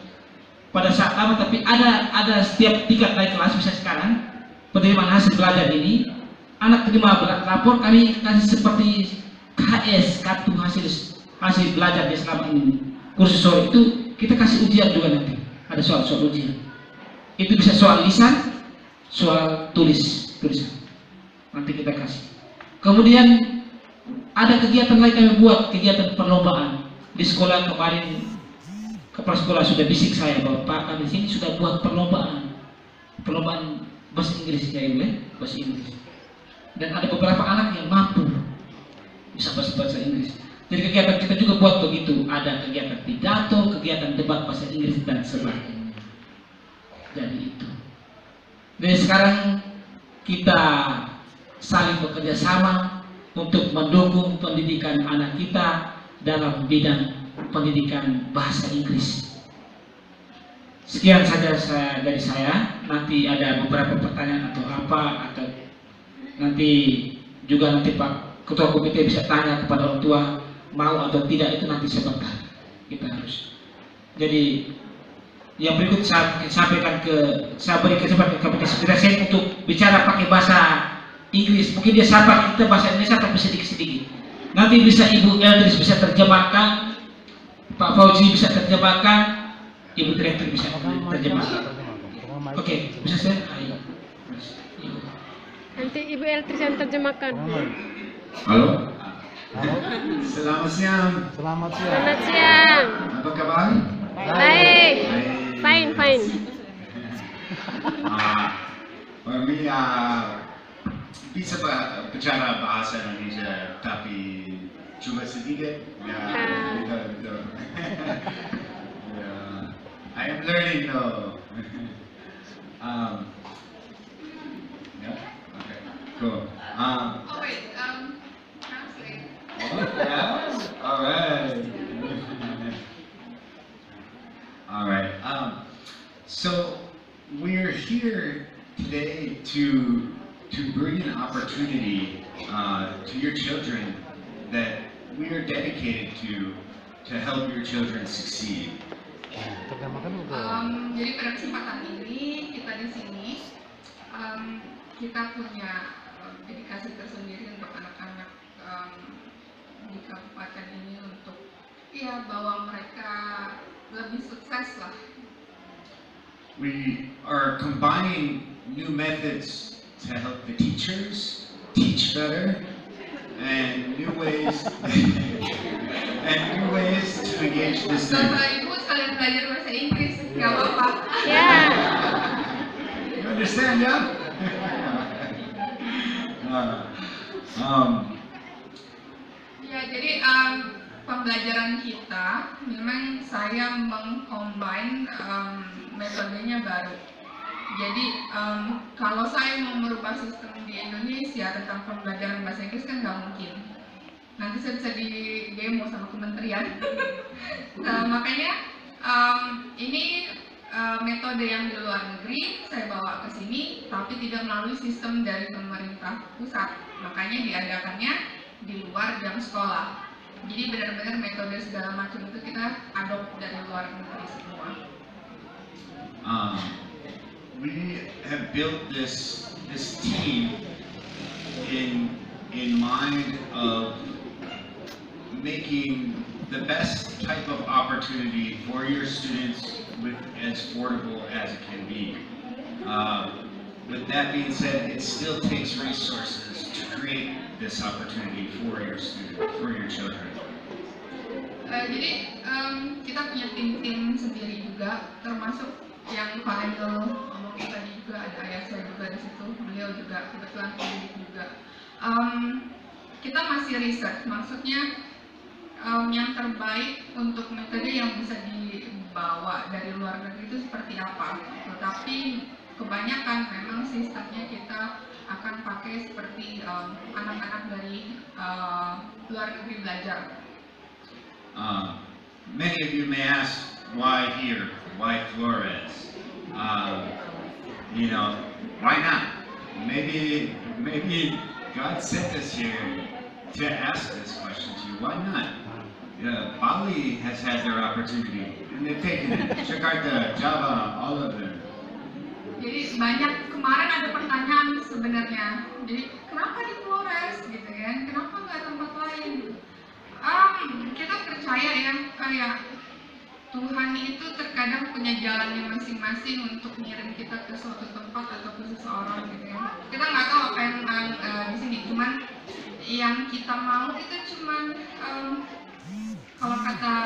pada saat tamat, tapi ada setiap tingkat naik kelas. Bisa sekarang penerimaan hasil belajar ini, anak terima lapor, kami kasih seperti KS, kartu hasil belajar dia selama ini. Kursus sore itu kita kasih ujian juga nanti. Ada soal ujian. Itu bisa soal lisan, soal tulisan. Nanti kita kasih. Kemudian ada kegiatan lain kami buat, kegiatan perlombaan. Di sekolah kemarin, kepala sekolah sudah bisik saya bahwa Pak, kami di sini sudah buat perlombaan bahasa Inggris, ya boleh bahasa Inggris. Dan ada beberapa anak yang mampu bisa bahasa Inggris. Jadi kegiatan kita juga buat begitu. Ada kegiatan pidato, kegiatan debat bahasa Inggris dan sebagainya. Jadi itu. Jadi sekarang kita saling bekerja sama untuk mendukung pendidikan anak kita dalam bidang pendidikan bahasa Inggris. Sekian saja dari saya. Nanti ada beberapa pertanyaan atau apa, atau nanti Pak Ketua Komite bisa tanya kepada orang tua mau atau tidak, itu nanti sebentar kita harus. Jadi yang berikut saya beri kesempatan kepada Sekretariat Sen untuk bicara pakai bahasa Inggris. Mungkin dia sapa kita bahasa Indonesia tapi sedikit-sedikit. Nanti bisa Ibu Eldris bisa terjemahkan, Pak Fauzi bisa terjemahkan, Ibu Direktur bisa terjemahkan. Oke, bisa saya? Ayo. Nanti Ibu Eldris yang terjemahkan. Halo. Selamat siang. Selamat siang. Selamat siang. Apa kabar? Baik. Fine. Kami bisa bicara bahasa Indonesia tapi cuma sedikit. Ya, betul. I am learning though. Yeah. Okay. Cool. Translate. Oh, yeah. All right. All right. So we're here today to bring an opportunity to your children that we are dedicated to help your children succeed. Jadi pada kesempatan ini kita di sini kita punya dedikasi tersendiri untuk anak-anak di kabupaten ini untuk bahwa mereka lebih sukses lah. We are combining new methods to help the teachers teach better and new ways to engage the students. Bapak Ibu sekalian belajar bahasa Inggris, nggak apa-apa. You understand, yeah? Ya, jadi pembelajaran kita memang saya mengcombine metodenya baru. Jadi kalau saya mau merubah sistem di Indonesia tentang pembelajaran bahasa Inggris kan nggak mungkin. Nanti saya bisa di demo sama kementerian. Nah, makanya ini metode yang di luar negeri saya bawa ke sini, tapi tidak melalui sistem dari pemerintah pusat. Makanya diadakannya di luar jam sekolah. Jadi benar-benar metode segala macam itu kita adopt dari luar negeri semua. We have built this team in mind of making the best type of opportunity for your students with as affordable as it can be. With that being said, it still takes resources to create this opportunity for your students, for your children. Jadi kita punya tim-tim sendiri juga, termasuk yang Pak Angel ngomong tadi juga, ada ayah saya juga di situ, beliau juga kebetulan pendidik juga. Kita masih research, maksudnya yang terbaik untuk metode yang bisa dibawa dari luar negeri itu seperti apa. Tetapi kebanyakan memang sistemnya kita akan pakai seperti anak-anak dari luar negeri belajar. Many of you may ask, why here? Why Flores? You know, why not? Maybe God sent us here to ask this question to you. Why not? Bali has had their opportunity, and they've taken it. Jakarta, Java, all of them. Jadi banyak, kemarin ada pertanyaan sebenarnya. Jadi kenapa di Flores gitu kan? Kenapa nggak tempat lain? Kita percaya ya, kayak Tuhan itu terkadang punya jalannya masing-masing untuk ngirim kita ke suatu tempat atau ke seseorang gitu ya. Kita nggak tahu apa yang di sini, cuman yang kita mau itu cuman kalau kata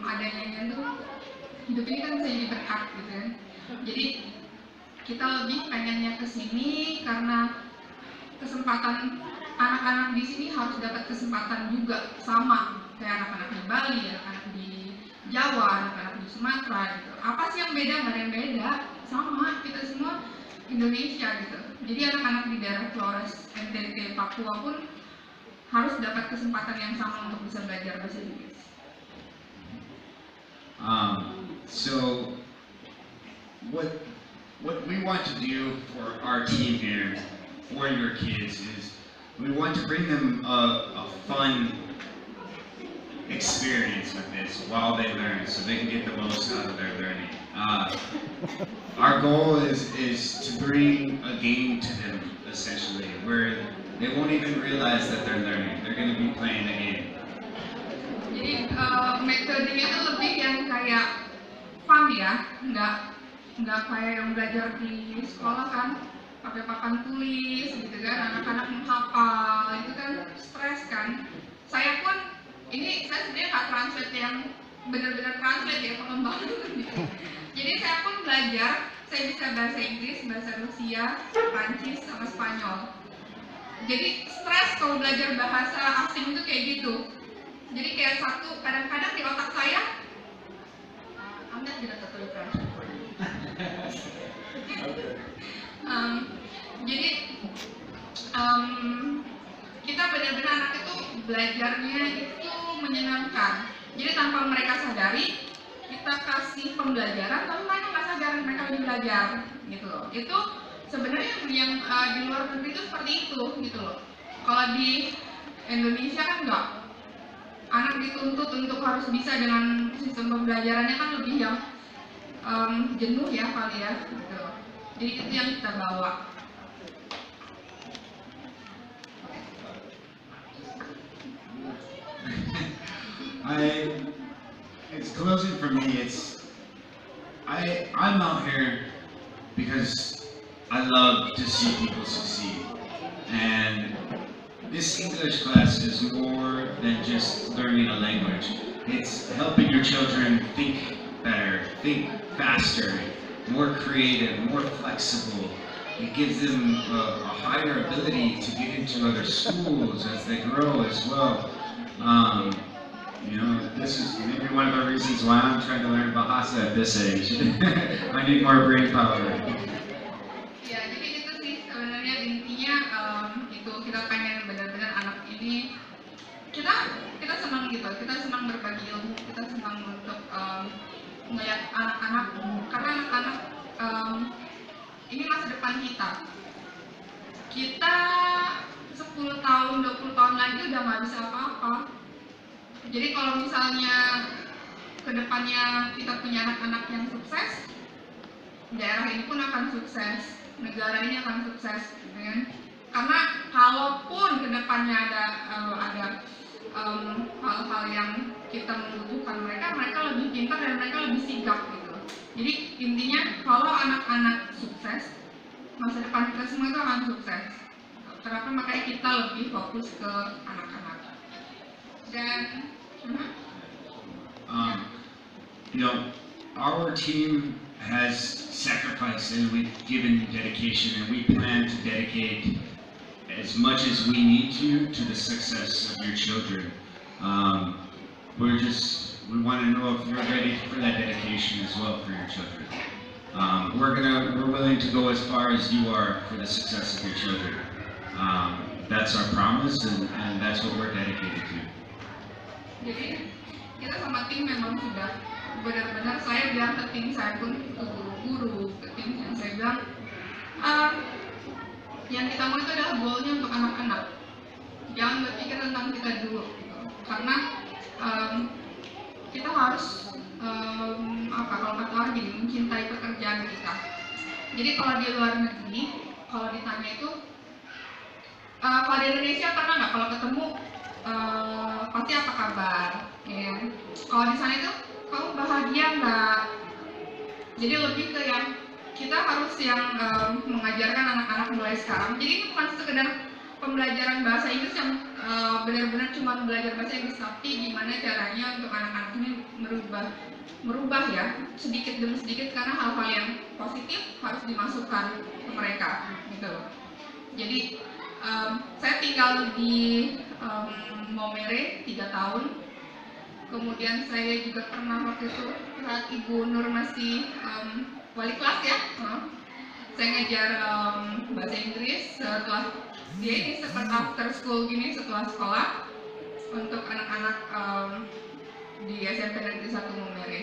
adanya itu hidup ini kan bisa jadi berkat gitu ya. Jadi kita lebih pengennya ke sini karena kesempatan anak-anak di sini harus dapat kesempatan juga sama kayak anak-anak di Bali, anak-anak di Jawa, anak-anak di Sumatera gitu. Apa sih yang beda? Nggak ada yang beda, sama kita semua Indonesia gitu. Jadi anak-anak di daerah Flores, NTT, Papua pun harus dapat kesempatan yang sama untuk bisa belajar bahasa Inggris. So what we want to do for our team here, for your kids, is we want to bring them a fun experience with this while they learn, so they can get the most out of their learning. Our goal is to bring a game to them, essentially, where they won't even realize that they're learning. They're going to be playing a game. Jadi metodenya itu lebih yang kayak fun ya, nggak kayak yang belajar di sekolah kan, pakai papan tulis gitu kan, anak-anak menghafal itu kan stres kan. Saya pun ini saya sebenarnya nggak translate yang benar-benar translate ya, pengembangan gitu. Jadi saya pun belajar, saya bisa bahasa Inggris, bahasa Rusia, Prancis, sama Spanyol. Jadi stres kalau belajar bahasa asing itu kayak gitu. Jadi kayak satu, kadang-kadang di otak saya, Anda tidak tertulis. Jadi kita benar-benar anak itu belajarnya itu menyenangkan. Jadi tanpa mereka sadari, kita kasih pembelajaran, tapi mereka nggak sadar mereka lagi belajar, gitu loh. Itu sebenarnya yang di luar negeri itu seperti itu, gitu loh. Kalau di Indonesia kan nggak, anak dituntut untuk harus bisa dengan sistem pembelajarannya kan lebih yang jenuh ya kali ya, gitu loh. Jadi itu yang kita bawa. It's closing for me. I'm out here because I love to see people succeed, and this English class is more than just learning a language. It's helping your children think better, think faster, more creative, more flexible. It gives them a higher ability to get into other schools as they grow as well. You know, this is maybe one of the reasons why I'm trying to learn Bahasa at this age. I need more brain power. Ya, jadi itu sih sebenarnya intinya, itu kita pengen benar-benar anak ini kita senang gitu, kita senang berbagi ilmu, kita senang untuk melihat anak-anak, karena anak-anak ini masa depan kita. Kita 10 tahun, 20 tahun lagi udah nggak bisa apa-apa. Jadi kalau misalnya kedepannya kita punya anak-anak yang sukses, daerah ini pun akan sukses, negara ini akan sukses, gitu kan? Karena kalaupun kedepannya ada hal-hal yang kita membutuhkan mereka lebih pintar dan mereka lebih sigap gitu. Jadi intinya kalau anak-anak sukses, masa depan kita semua itu akan sukses. Kenapa makanya kita lebih fokus ke anak-anak. Dan you know, our team has sacrificed and we've given dedication, and we plan to dedicate as much as we need to the success of your children. We want to know if you're ready for that dedication as well for your children. We're willing to go as far as you are for the success of your children. That's our promise, and that's what we're dedicated to. jadi kita sama tim memang sudah benar-benar, saya bilang ke tim saya pun, ke guru-guru, ke tim yang saya bilang, yang kita mau itu adalah goalnya untuk anak-anak. Jangan berpikir tentang kita dulu, gitu. Karena kita harus kalau kata orang jadi mencintai pekerjaan kita. Jadi kalau di luar negeri, kalau ditanya itu, kalau di Indonesia pernah nggak kalau ketemu pasti apa kabar? Ya. Kalau di sana itu kamu bahagia nggak? Jadi lebih ke yang kita harus yang mengajarkan anak-anak mulai sekarang. Jadi ini bukan sekedar pembelajaran bahasa Inggris yang benar-benar cuma belajar bahasa Inggris, tapi gimana caranya untuk anak-anak ini merubah ya sedikit demi sedikit, karena hal-hal yang positif harus dimasukkan ke mereka gitu. Jadi saya tinggal di Maumere 3 tahun. Kemudian saya juga pernah waktu itu saat Ibu Nur masih wali kelas ya, saya ngajar bahasa Inggris setelah dia ini seperti after school gini, setelah sekolah untuk anak-anak di SMP Negeri 1 Maumere.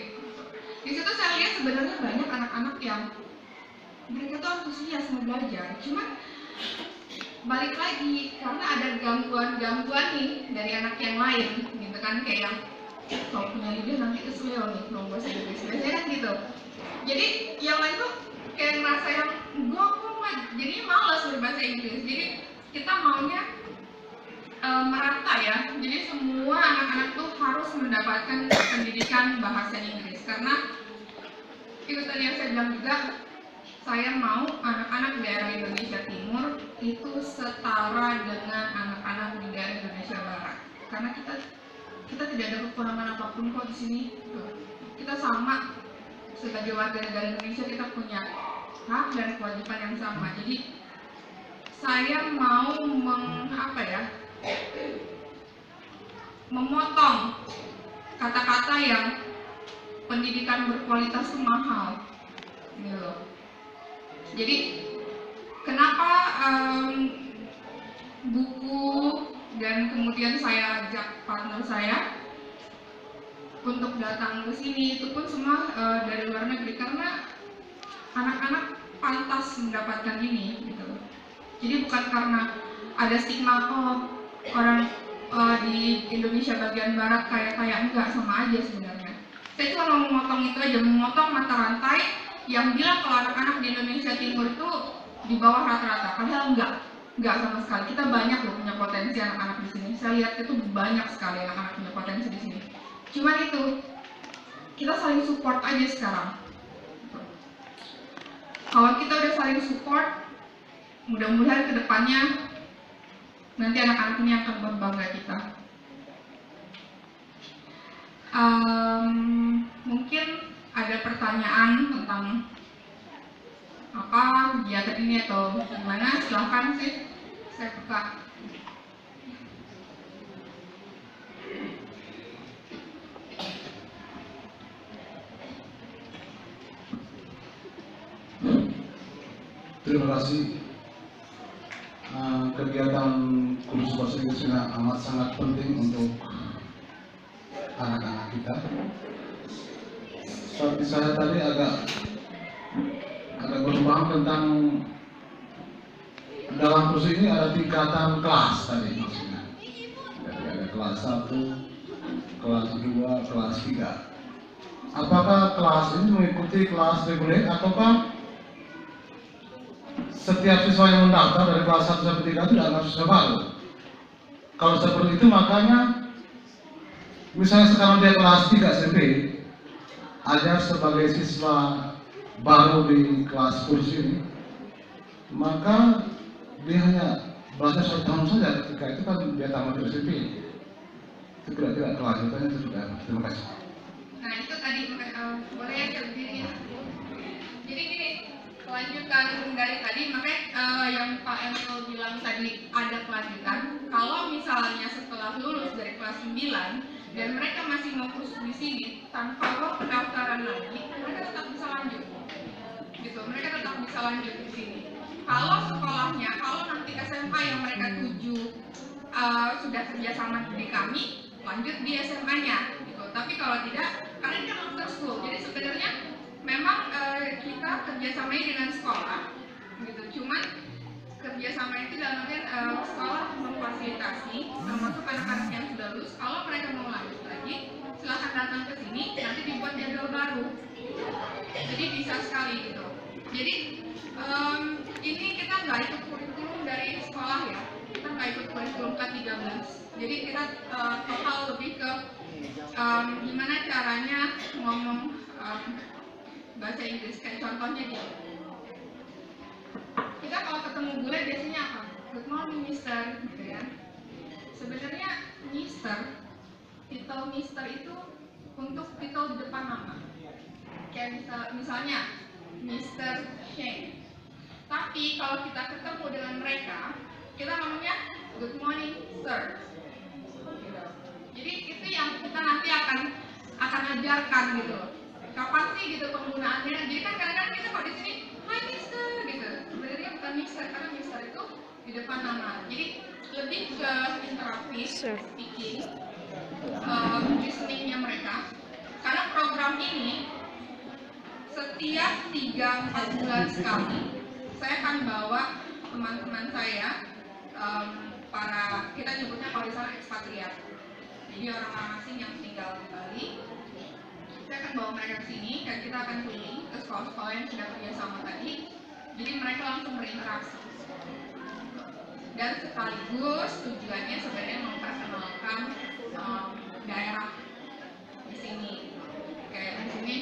Di situ saya lihat sebenarnya banyak anak-anak yang mereka tuh antusias mau belajar, cuman balik lagi karena ada gangguan-gangguan nih dari anak yang lain, gitu kan, kayak yang kalau punya lidah nanti kesleo nih ngomong bahasa Inggris, biasanya kan gitu. Jadi yang lain tuh kayak ngerasa yang gue jadi malas berbahasa Inggris. Jadi kita maunya merata ya. Jadi semua anak-anak tuh harus mendapatkan pendidikan bahasa Inggris, karena itu tadi yang saya bilang juga, saya mau anak-anak di daerah Indonesia Timur itu setara dengan anak-anak di daerah Indonesia Barat, karena kita tidak ada kekurangan apapun kok di sini. Kita sama sebagai warga negara Indonesia, kita punya hak dan kewajiban yang sama. Jadi saya mau memotong kata-kata yang pendidikan berkualitas itu mahal, gitu loh. Jadi kenapa buku dan kemudian saya ajak partner saya untuk datang ke sini, itu pun semua dari luar negeri, karena anak-anak pantas mendapatkan ini gitu. Jadi bukan karena ada stigma orang di Indonesia bagian barat kayak enggak, sama aja sebenarnya. Saya cuma mau memotong itu aja, memotong mata rantai yang bilang kalau anak-anak di Indonesia Timur itu di bawah rata-rata, padahal enggak sama sekali. Kita banyak loh punya potensi anak-anak di sini. Saya lihat itu banyak sekali anak-anak punya potensi di sini. Cuman itu kita saling support aja sekarang. Kalau kita udah saling support, mudah-mudahan kedepannya nanti anak-anak ini akan berbangga kita. Mungkin ada pertanyaan tentang apa kegiatan ini atau gimana, silahkan sih, saya buka. Terima kasih. Kegiatan kursus bahasa Inggris ini amat sangat penting untuk anak-anak kita. Seperti saya tadi agak berpaham tentang dalam kursus ini ada tingkatan kelas tadi maksudnya. Jadi ada kelas 1, kelas 2, kelas 3. Apakah kelas ini mengikuti kelas reguler ataukah setiap siswa yang mendaftar dari kelas 1 sampai 3 itu adalah siswa baru? Kalau seperti itu makanya misalnya sekarang dia kelas 3 SMP ajar sebagai siswa baru di kelas kursus ini, maka dia hanya belajar 1 tahun saja, ketika itu kan dia tamat di SMP. Itu kira-kira kelanjutannya itu sudah. Terima kasih. Nah itu tadi boleh ya saya berdiri. Jadi gini, kelanjutan dari tadi makanya yang Pak Emil bilang tadi ada kelanjutan. Kalau misalnya setelah lulus dari kelas 9 dan mereka masih mau kursus di sini tanpa pendaftaran lagi, mereka tetap bisa lanjut. Gitu, mereka tetap bisa lanjut di sini. Kalau sekolahnya, kalau nanti SMA yang mereka tuju sudah kerjasama di kami, lanjut di SMA-nya. Gitu. Tapi kalau tidak, karena ini kan after school, jadi sebenarnya memang kita kerjasamanya dengan sekolah, gitu. Cuman kerjasama itu dalam artian sekolah memfasilitasi, termasuk anak-anak yang sudah lulus. Kalau mereka mau lanjut lagi, silahkan datang ke sini, nanti dibuat jadwal baru. Jadi bisa sekali gitu. Jadi ini kita nggak ikut kurikulum dari sekolah ya, kita nggak ikut kurikulum K13. Jadi kita total lebih ke gimana caranya ngomong bahasa Inggris. Kayak contohnya nih, kita kalau ketemu bule biasanya apa? Good morning Mister, gitu ya. Sebenarnya Mister, titel Mister itu untuk titel depan nama. Kayak misalnya Mr. Shane. Tapi kalau kita ketemu dengan mereka, kita ngomongnya good morning sir. Gitu. Jadi itu yang kita nanti akan ajarkan gitu. Kapan sih gitu penggunaannya? Jadi kan kadang-kadang kita kalau di sini hi Mister gitu. Sebenarnya bukan Mister karena Mister itu di depan nama. Jadi lebih ke interaktif speaking, listeningnya mereka. Karena program ini setiap 3-4 bulan sekali saya akan bawa teman-teman saya, para kita nyebutnya kalau di sana ekspatriat, jadi orang-orang asing yang tinggal di Bali. Saya akan bawa mereka ke sini dan kita akan keliling ke sekolah-sekolah yang sudah kerjasama tadi, jadi mereka langsung berinteraksi. Dan sekaligus tujuannya sebenarnya memperkenalkan daerah di sini. Kayak di sini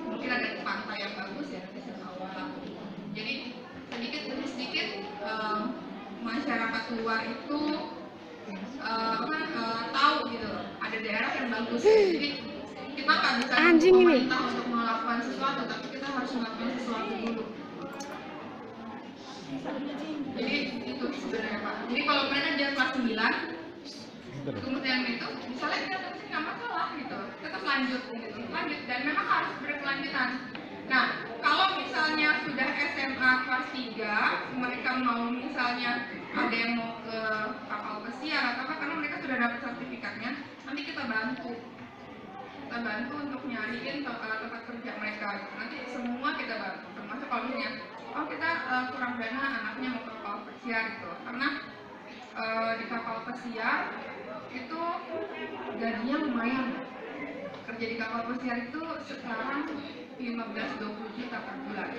mungkin ada pantai yang bagus ya di Singkawa. Jadi sedikit demi sedikit masyarakat luar itu tahu gitu ada daerah yang bagus. Jadi kita nggak bisa pemerintah untuk melakukan sesuatu, tapi kita harus melakukan sesuatu dulu. Jadi itu sebenarnya Pak. Jadi kalau mereka dia kelas 9, kemudian itu misalnya dia datang sini nggak masalah gitu, tetap lanjut gitu, lanjut dan memang harus berkelanjutan. Nah kalau misalnya sudah SMA kelas 3, mereka mau misalnya ada yang mau ke kapal pesiar atau apa, karena mereka sudah dapat sertifikatnya, nanti kita bantu untuk nyariin tempat kerja mereka. Nanti semua kita bantu, termasuk kalau misalnya kita kurang dana anaknya mau ke kapal pesiar gitu, karena di kapal pesiar itu gajinya lumayan. Kerja di kapal pesiar itu sekarang 15-20 juta per bulan.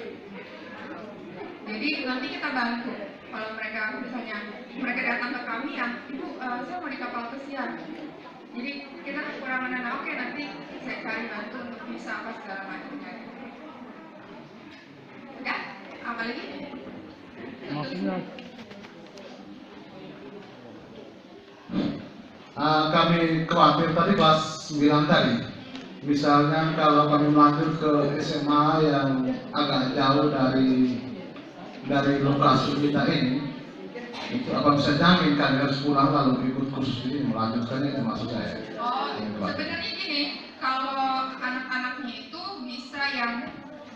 Jadi nanti kita bantu kalau mereka misalnya mereka datang ke kami ya, ibu saya mau di kapal pesiar. Jadi kita kekurangan dana, oke nanti saya cari bantu untuk bisa apa segala macamnya. Udah? Apa lagi? Maksudnya kami khawatir tadi kelas 9 tadi, misalnya kalau kami melanjut ke SMA yang agak jauh dari lokasi kita ini, itu apa bisa jamin kan harus pulang lalu ikut kursus ini melanjutkannya, itu maksud saya. Sebenarnya gini, kalau anak-anaknya itu bisa yang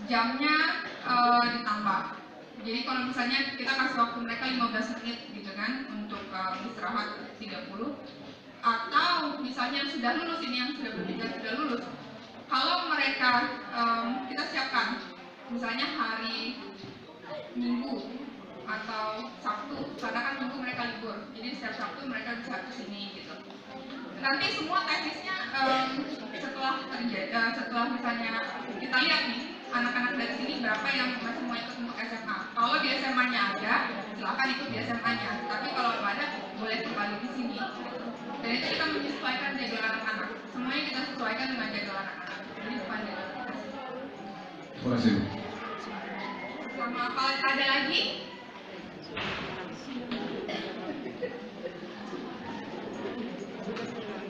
jamnya ditambah. Jadi kalau misalnya kita kasih waktu mereka 15 menit gitu kan untuk istirahat 30, atau misalnya yang sudah lulus, ini yang sudah bertiga sudah lulus, kalau mereka kita siapkan misalnya hari Minggu atau Sabtu, karena kan Minggu mereka libur, jadi setiap Sabtu mereka bisa kesini gitu. Nanti semua teknisnya setelah misalnya kita lihat nih anak-anak dari sini berapa yang masih mau ikut untuk SMA. Kalau di SMA-nya ada, silakan ikut di SMA-nya. Tapi kalau nggak ada, boleh kembali di sini. Dan itu kita menyesuaikan jadwal anak-anak. Semuanya kita sesuaikan dengan jadwal anak-anak. Jadi bukan jadwal kita. Terima kasih. Sama apa ada lagi?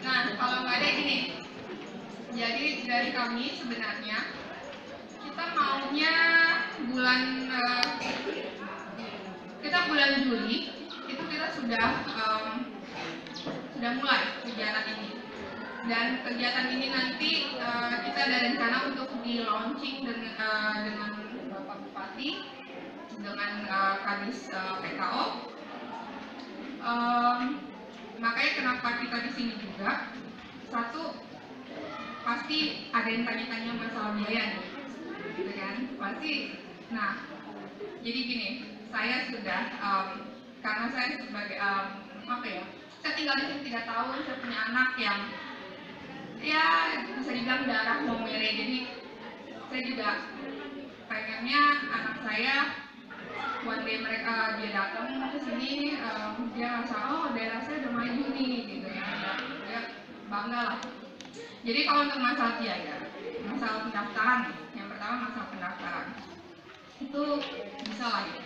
Nah, kalau nggak ada gini. Jadi dari kami sebenarnya kita maunya bulan Juli itu kita sudah mulai kegiatan ini. Dan kegiatan ini nanti kita ada rencana untuk di launching dengan Bapak Bupati, dengan Kadis PKO. Makanya kenapa kita di sini juga, satu pasti ada yang tanya-tanya masalah biaya nih, gitu kan? Pasti. Nah, jadi gini, saya sudah karena saya sebagai saya tinggal di sini 3 tahun, saya punya anak yang ya bisa dibilang darah mau merah, jadi saya juga pengennya anak saya one day dia datang ke sini, dia rasa oh daerah saya udah maju nih gitu ya, dia bangga lah. Jadi kalau untuk masalah biaya, masalah pendaftaran, yang pertama masalah pendaftaran itu bisa lah ya.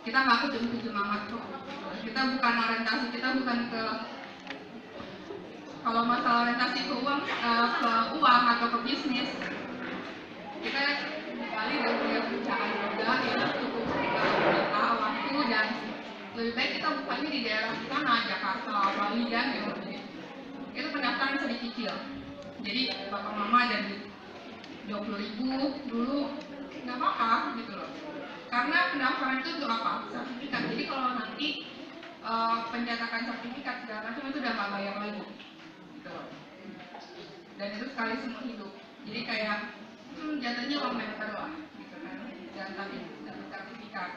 Kita nggak kejum-kejum amat kok. Kita bukan orientasi, kita bukan ke kalau masalah orientasi ke uang atau ke bisnis, kita kali dan punya pekerjaan juga ya cukup kita waktu, dan lebih baik kita bukanya di daerah sana, Jakarta, Bali dan yang itu pendaftaran bisa dicicil. Jadi bapak mama dari 20.000 dulu nggak apa-apa gitu loh. Karena pendaftaran itu untuk apa? Sertifikat. Jadi kalau nanti pencetakan sertifikat segala macam itu udah nggak bayar lagi, gitu loh. Dan itu sekali seumur hidup. Jadi kayak jatuhnya uang member lah, gitu kan. Dan tapi dapat sertifikat.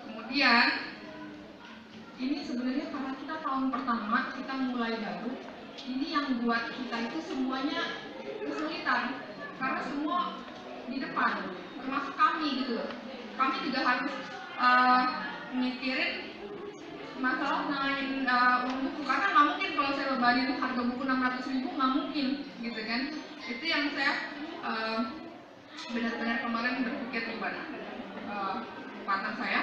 Kemudian ini sebenarnya karena kita tahun pertama kita mulai baru, ini yang buat kita itu semuanya kesulitan karena semua di depan, termasuk kami gitu. Kami juga harus mikirin masalah naik uang buku, karena nggak mungkin kalau saya bebanin harga buku 600.000, nggak mungkin gitu kan. Itu yang saya benar-benar kemarin berpikir gimana partner saya.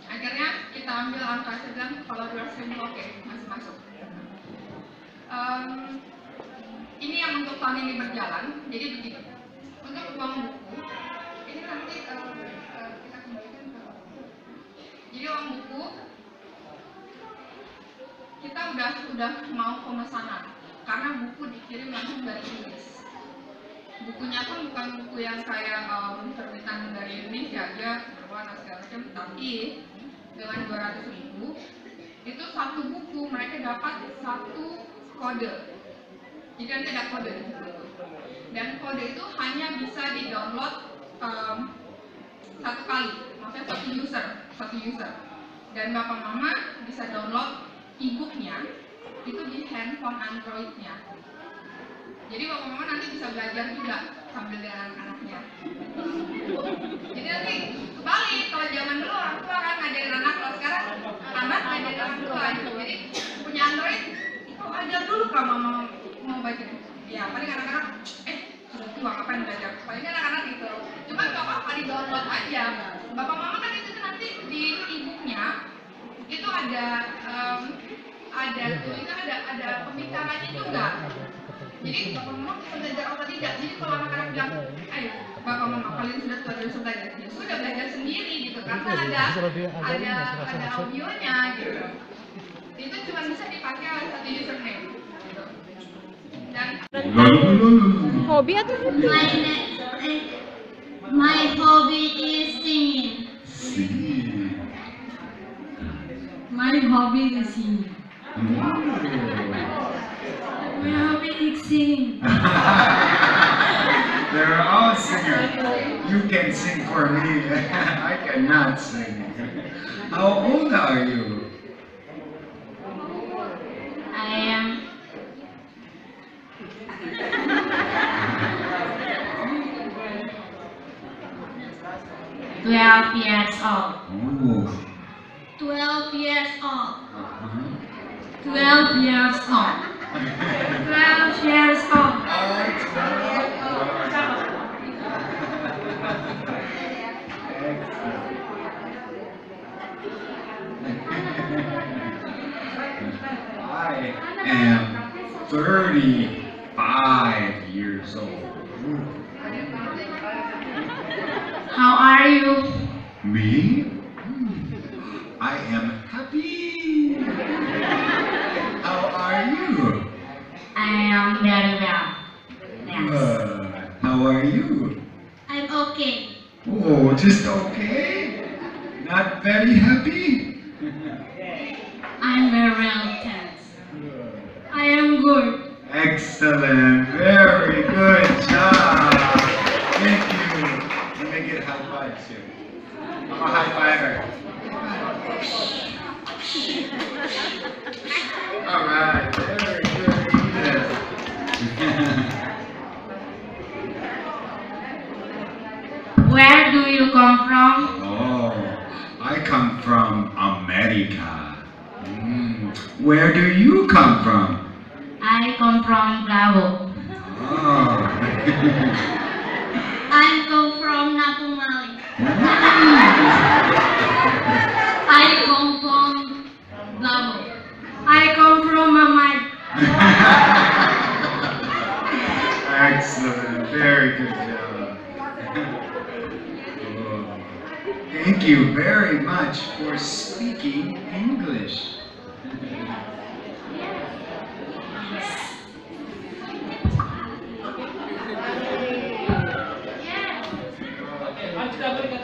Akhirnya kita ambil angka sedang, kalau 200.000 oke, masih masuk. Ini yang untuk tahun ini berjalan, jadi begini. Untuk uang buku, ini nanti kita kembalikan ke. Jadi uang buku kita udah mau pemesanan, karena buku dikirim langsung dari Inggris. Bukunya pun bukan buku yang kayak terbitan dari Indonesia aja berwarna segala macam, tapi dengan 200.000 itu satu buku mereka dapat satu kode. Jadi nanti ada kode di situ. Dan kode itu hanya bisa di-download satu kali, maksudnya satu user. Dan bapak mama bisa download e-booknya itu di handphone Android-nya. Jadi bapak mama nanti bisa belajar juga sambil dengan anak-anaknya. Jadi nanti kebalik, kalau zaman dulu orang tua kan ngajarin anak, kalau sekarang anak ngajarin orang tua. Jadi punya Android, ajar dulu kalau mama mau baca. Ya paling anak-anak sudah tua ngapain belajar, paling anak-anak gitu. Cuma nggak apa-apa, di download aja. Bapak mama kan itu nanti di e-booknya itu ada tulisan, ada pembicaranya juga. Jadi bapak mama bisa belajar apa tidak. Jadi kalau anak-anak bilang, ayo bapak mama kalian sudah tua dan sudah belajar, ya sudah belajar sendiri gitu, karena ada audionya gitu. Itu cuma bisa dipakai oleh satu username gitu. Dan hobi atau My hobby is singing. Singing. My hobby is singing. My hobby is singing. They're all singers. You can sing for me. I cannot sing. How old are you? I am 12 years old. Oh. 12 years old. 12 years old. 12 years old. I am 35 years old. How are you? Me? I am happy. How are you? I am very well. Yes. How are you? I'm okay. Oh, just okay? Not very happy? I'm very well, thanks. I am good. Excellent. Very good job. Thank you. Let me get high fives here. I'm a high fiver. All right. Very good. Yes. Where do you come from? Oh, I come from America. Where do you come from? I come from Bravo. Oh. I come from Napumali. I come from Bravo. I come from Mamai. Excellent. Very good job. Oh. Thank you very much for speaking English. Mari kita berikan